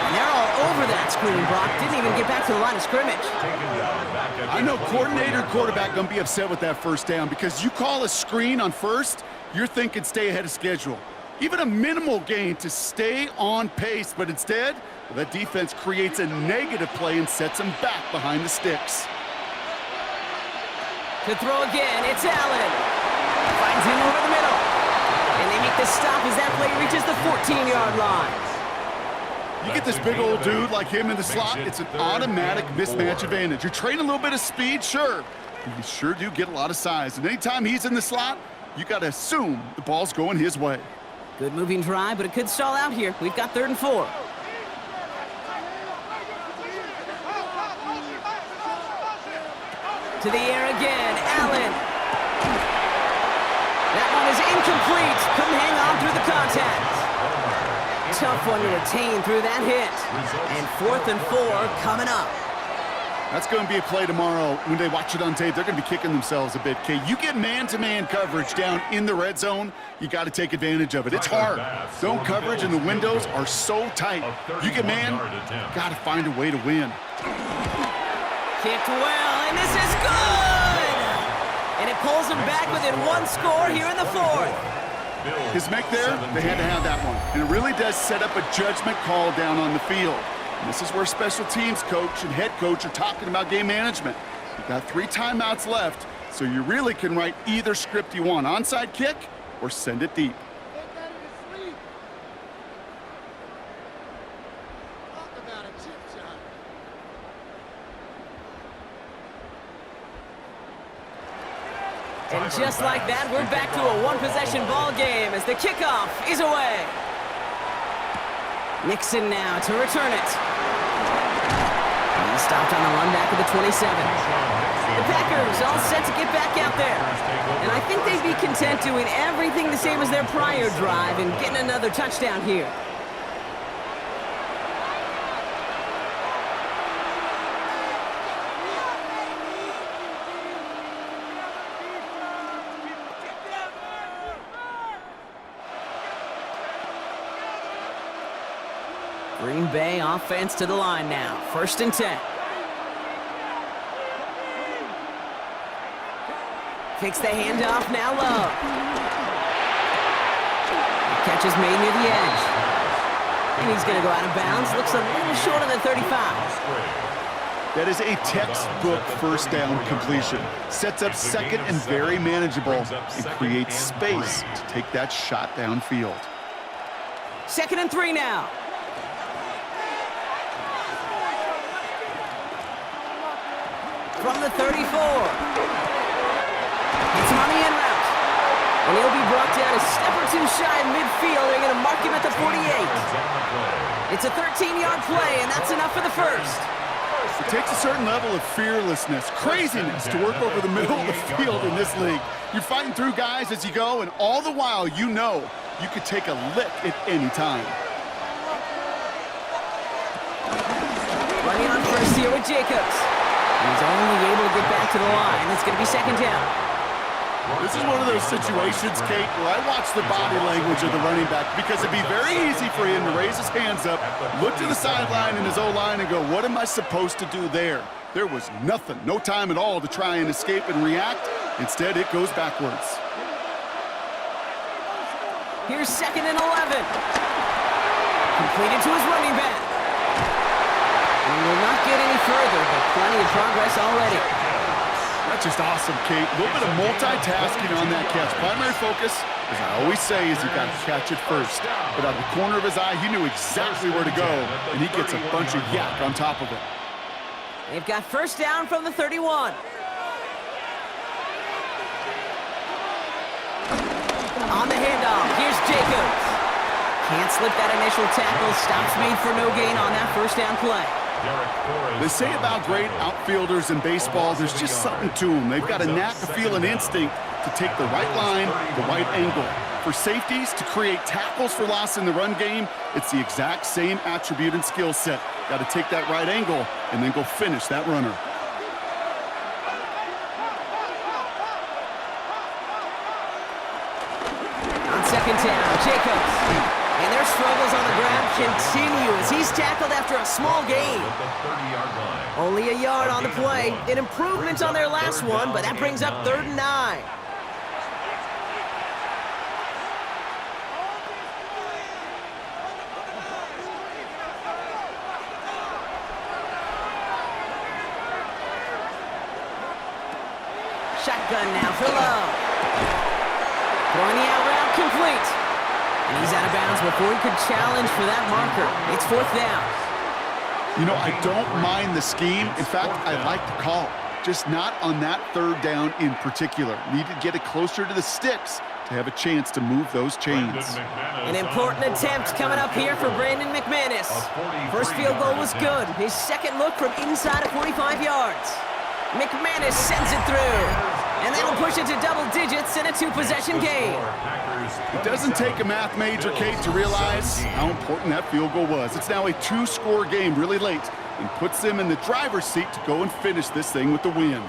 S1: And they're all over that screen, Brock. Didn't even get back to the line of scrimmage.
S2: I know coordinator and quarterback going to be upset with that first down because you call a screen on first, you're thinking stay ahead of schedule. Even a minimal gain to stay on pace, but instead, well, that defense creates a negative play and sets them back behind the sticks.
S1: To throw again, it's Allen. Finds him over the middle. And they make the stop as that play reaches the 14-yard line.
S2: You get this big old dude like him in the slot, it's an automatic mismatch advantage. You're trading a little bit of speed, sure. You sure do get a lot of size. And anytime he's in the slot, you got to assume the ball's going his way.
S1: Good moving drive, but it could stall out here. We've got 3rd and 4. To the air again, Allen. That one is incomplete. Couldn't hang on through the contact. Tough one to retain through that hit. And 4th and 4 coming up.
S2: That's going to be a play tomorrow. When they watch it on tape, they're going to be kicking themselves a bit, Kate. You get man-to-man coverage down in the red zone, you got to take advantage of it. It's hard. Zone coverage and the windows are so tight. You get man, got to find a way to win.
S1: Kicked well, and this is good! And it pulls them back within 1 score here in the 4th.
S2: His make there, they had to have that one. And it really does set up a judgment call down on the field. And this is where special teams coach and head coach are talking about game management. You've got 3 timeouts left, so you really can write either script you want. Onside kick or send it deep.
S7: Take that in his sleep. Talk about a chip shot.
S1: And just like that, we're back to a 1-possession ball game as the kickoff is away. Nixon now to return it. He stopped on the run back at the 27. The Packers all set to get back out there. And I think they'd be content doing everything the same as their prior drive and getting another touchdown here. Green Bay offense to the line now. 1st and 10. Takes the handoff, now low. The catch is made near the edge. And he's going to go out of bounds. Looks a little short of the 35.
S2: That is a textbook first down completion. Sets up second and very manageable and creates space to take that shot downfield.
S1: 2nd and 3 now. From the 34. It's on the in route. And he'll be brought down a step or 2 shy of midfield. They're going to mark him at the 48. It's a 13-yard play, and that's enough for the 1st.
S2: It takes a certain level of fearlessness, craziness to work over the middle of the field in this league. You're fighting through guys as you go, and all the while you know you could take a lick at any time.
S1: Running on first here with Jacobs. He's only able to get back to the line. It's going to be 2nd down.
S2: This is one of those situations, Kate, where I watch the body language of the running back because it'd be very easy for him to raise his hands up, look to the sideline in his O-line and go, what am I supposed to do there? There was nothing, no time at all to try and escape and react. Instead, it goes backwards.
S1: Here's 2nd and 11. Completed to his running back. We will not get any further, but plenty of progress already.
S2: That's just awesome, Kate. A little bit of multitasking on that catch. Primary focus, as I always say, is you got to catch it first. But out of the corner of his eye, he knew exactly where to go, and he gets a bunch of yak on top of it.
S1: They've got 1st down from the 31. On the handoff, here's Jacobs. Can't slip that initial tackle. Stops made for no gain on that 1st down play.
S2: They say about great outfielders in baseball, there's just something to them. They've got a knack, a feel, an instinct to take the right line, the right angle. For safeties, to create tackles for loss in the run game, it's the exact same attribute and skill set. Got to take that right angle and then go finish that runner.
S1: On 2nd down, Jacobs. And their struggles on the ground continue as he's tackled after a small gain.
S3: At the 30-yard line.
S1: Only a yard on the play. An improvement on their last one, but that brings up 3rd and 9. Shotgun now for Love. Throwing the out route complete. And he's out of bounds before he could challenge for that marker. It's 4th down.
S2: You know, I don't mind the scheme. In fact, I like the call. Just not on that 3rd down in particular. Need to get it closer to the sticks to have a chance to move those chains.
S1: An important attempt coming up here for Brandon McManus. First field goal was good. His second look from inside of 45 yards. McManus sends it through. And that'll push it to double digits in a 2-possession game.
S2: It doesn't take a math major, Kate, to realize how important that field goal was. It's now a 2-score game really late and puts them in the driver's seat to go and finish this thing with the win.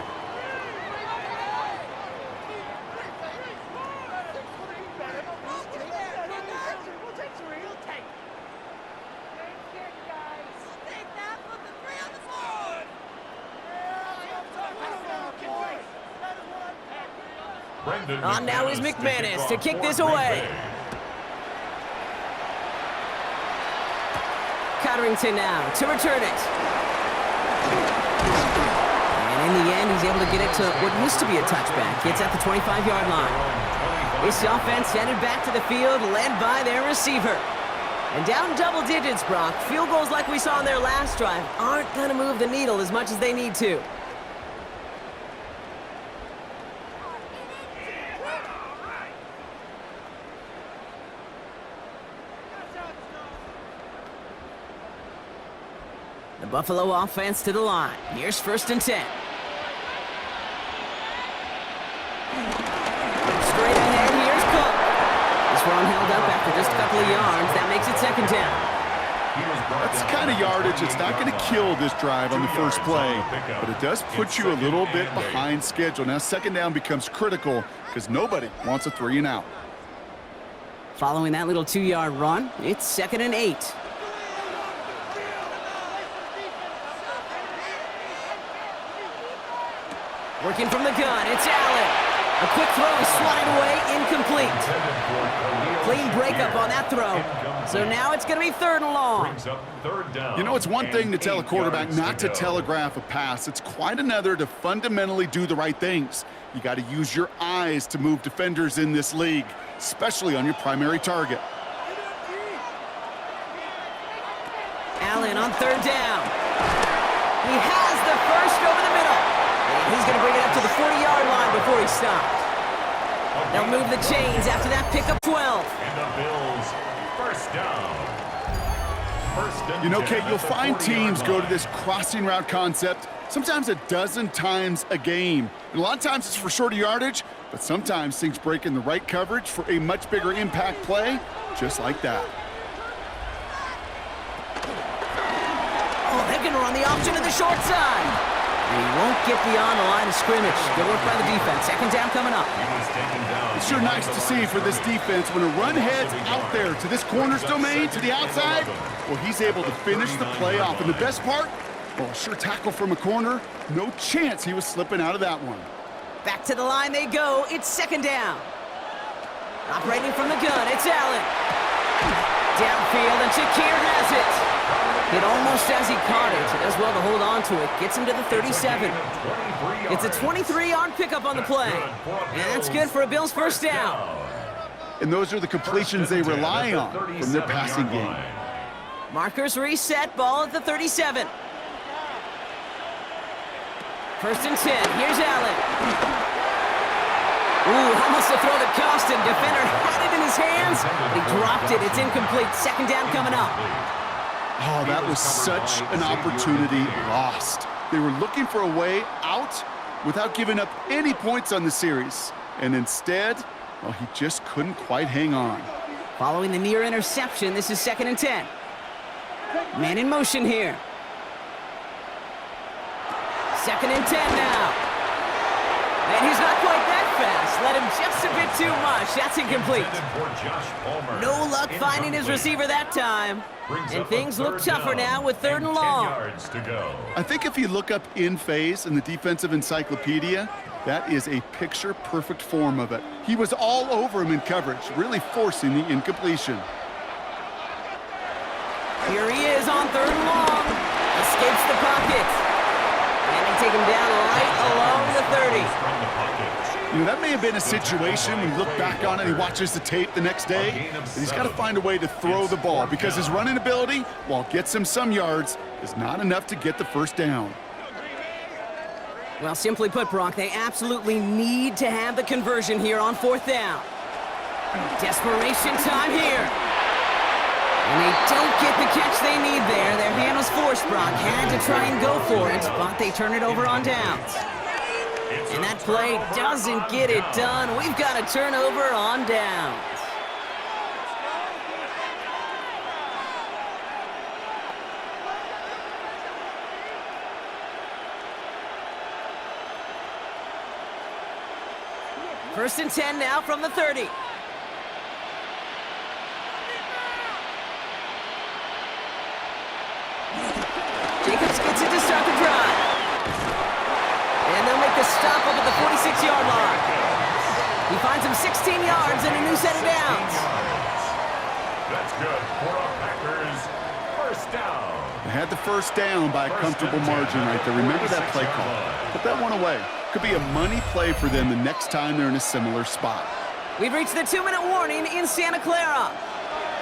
S1: On now is McManus to kick this away. Cotterington now to return it. And in the end, he's able to get it to what used to be a touchback. It's at the 25-yard line. This offense headed back to the field, led by their receiver. And down double digits, Brock. Field goals like we saw on their last drive aren't going to move the needle as much as they need to. The Buffalo offense to the line. Here's 1st and 10. Straight ahead, here's Cook. This one held up after just a couple of yards. That makes it 2nd down.
S2: That's the kind of yardage it's not going to kill this drive on the first play, but it does put you a little bit behind schedule. Now 2nd down becomes critical because nobody wants a 3 and out.
S1: Following that little 2-yard run, it's 2nd and 8. Working from the gun, it's Allen. A quick throw is swatted away, incomplete. Clean breakup on that throw. So now it's going to be 3rd and long.
S2: You know, it's one thing to tell a quarterback not to telegraph a pass. It's quite another to fundamentally do the right things. You got to use your eyes to move defenders in this league, especially on your primary target.
S1: Allen on 3rd down. He has the first over the middle. He's going to bring it up to the 40-yard line before he stops. They'll move the chains after that pickup 12.
S3: And the Bills, 1st down.
S2: You know, Kate, you'll find teams go to this crossing route concept sometimes a dozen times a game. And a lot of times it's for shorter yardage, but sometimes things break in the right coverage for a much bigger impact play, just like that.
S1: Oh, they're going to run the option to the short side. And he won't get beyond the line of scrimmage. Good work by the defense. 2nd down coming up.
S2: It's sure nice to see for this defense when a run heads out there to this corner's domain, to the outside. Well, he's able to finish the play off. And the best part, well, sure tackle from a corner. No chance he was slipping out of that one.
S1: Back to the line they go. It's 2nd down. Operating from the gun, it's Allen. Downfield, and Shakir has it. Hit almost as he caught it. He does well to hold on to it. Gets him to the 37. It's a 23-yard pickup on the play. And that's good for a Bills 1st down.
S2: And those are the completions they rely on from their passing game.
S1: Markers reset. Ball at the 37. 1st and 10. Here's Allen. Ooh, almost a throw that cost him. Defender had it in his hands, but he dropped it. It's incomplete. 2nd down coming up.
S2: Oh, that was such an opportunity lost. They were looking for a way out without giving up any points on the series. And instead, well, he just couldn't quite hang on.
S1: Following the near interception, this is 2nd and 10. Man in motion here. 2nd and 10 now. And he's not quite that fast. Led him just a bit too much. That's incomplete.
S3: Intended for Josh Palmer.
S1: No luck finding his
S3: Incomplete.
S1: receiver that time.
S3: Brings
S1: And
S3: up a
S1: things look
S3: third
S1: tougher
S3: down
S1: now with 3rd and
S3: 10
S1: long.
S3: yards to go.
S2: I think if you look up in phase in the defensive encyclopedia, that is a picture-perfect form of it. He was all over him in coverage, really forcing the incompletion.
S1: Here he is on 3rd and long. Escapes the pocket. And they take him down right along the 30.
S3: From the pocket.
S2: You know, that may have been a situation when you look back on it, he watches the tape the next day, and he's got to find a way to throw the ball because his running ability, while it gets him some yards, is not enough to get the first down.
S1: Well, simply put, Brock, they absolutely need to have the conversion here on 4th down. Desperation time here. And they don't get the catch they need there. Their hand was forced, Brock. Had to try and go for it, but they turn it over on downs. And that play doesn't get it done. We've got a turnover on downs. First and 10 now from the 30. Jacobs gets it to start the drive. And they'll make the stop up at the 46-yard line. He finds him 16 yards and a new set of downs.
S3: That's good for a Packers first down.
S2: They had the first down by a comfortable margin right there. Remember that play call. Put that one away. Could be a money play for them the next time they're in a similar spot.
S1: We've reached the 2-minute warning in Santa Clara.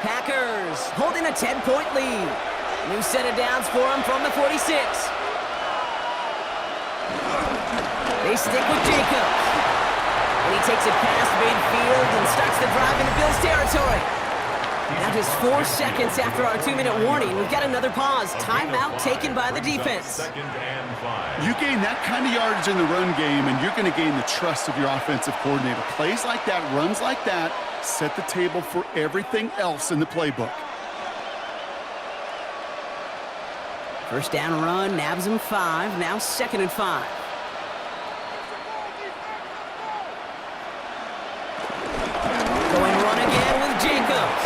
S1: Packers holding a 10-point lead. New set of downs for him from the 46. They stick with Jacobs. And he takes it past midfield and starts the drive into Bills territory. Now just 4 seconds after our 2-minute warning, we've got another pause. Timeout taken by the defense.
S3: 2nd and 5.
S2: You gain that kind of yardage in the run game, and you're going to gain the trust of your offensive coordinator. Plays like that, runs like that, set the table for everything else in the playbook.
S1: First down run, nabs him 5. Now 2nd and 5. Going run again with Jacobs.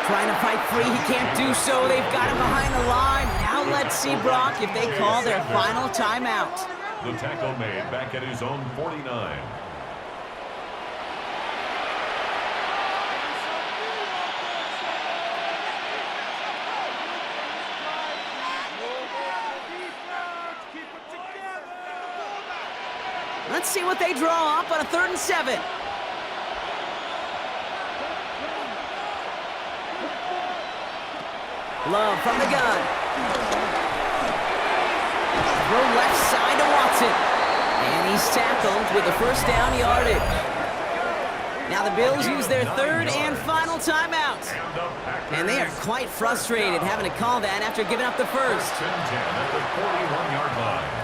S1: Trying to fight free, he can't do so. They've got him behind the line. Now let's see, Brock, if they call their final timeout.
S3: The tackle made back at his own 49.
S1: Let's see what they draw up on a 3rd and 7. Love from the gun. Throw left side to Watson. And he's tackled with the first down yardage. Now the Bills use their 3rd and final timeout. And they are quite frustrated having to call that after giving up the first.
S3: 10 at the 41-yard line.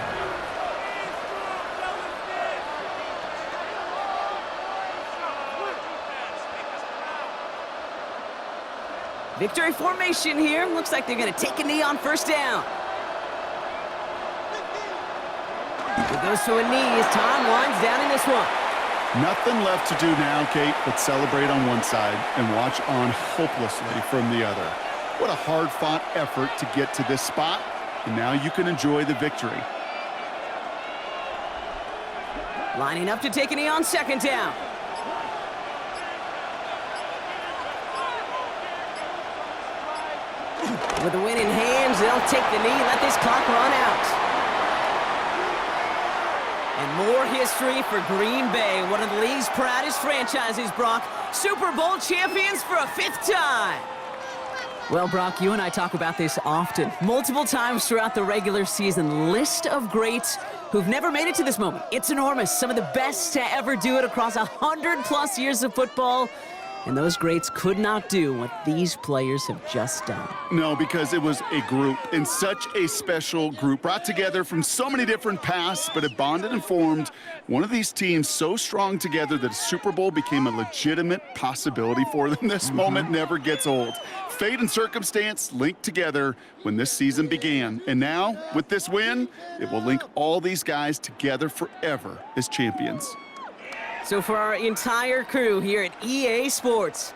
S1: Victory formation here. Looks like they're going to take a knee on first down. It goes to a knee as time winds down in this one.
S2: Nothing left to do now, Kate, but celebrate on one side and watch on hopelessly from the other. What a hard-fought effort to get to this spot, and now you can enjoy the victory.
S1: Lining up to take a knee on 2nd down. With the win in hands, they'll take the knee, let this clock run out. And more history for Green Bay, one of the league's proudest franchises, Brock. Super Bowl champions for a 5th time. Well, Brock, you and I talk about this often, multiple times throughout the regular season. List of greats who've never made it to this moment. It's enormous. Some of the best to ever do it across 100+ years of football. And those greats could not do what these players have just done.
S2: No, because it was a group, and such a special group, brought together from so many different paths, but it bonded and formed one of these teams so strong together that a Super Bowl became a legitimate possibility for them. This moment never gets old. Fate and circumstance linked together when this season began. And now, with this win, it will link all these guys together forever as champions.
S1: So for our entire crew here at EA Sports,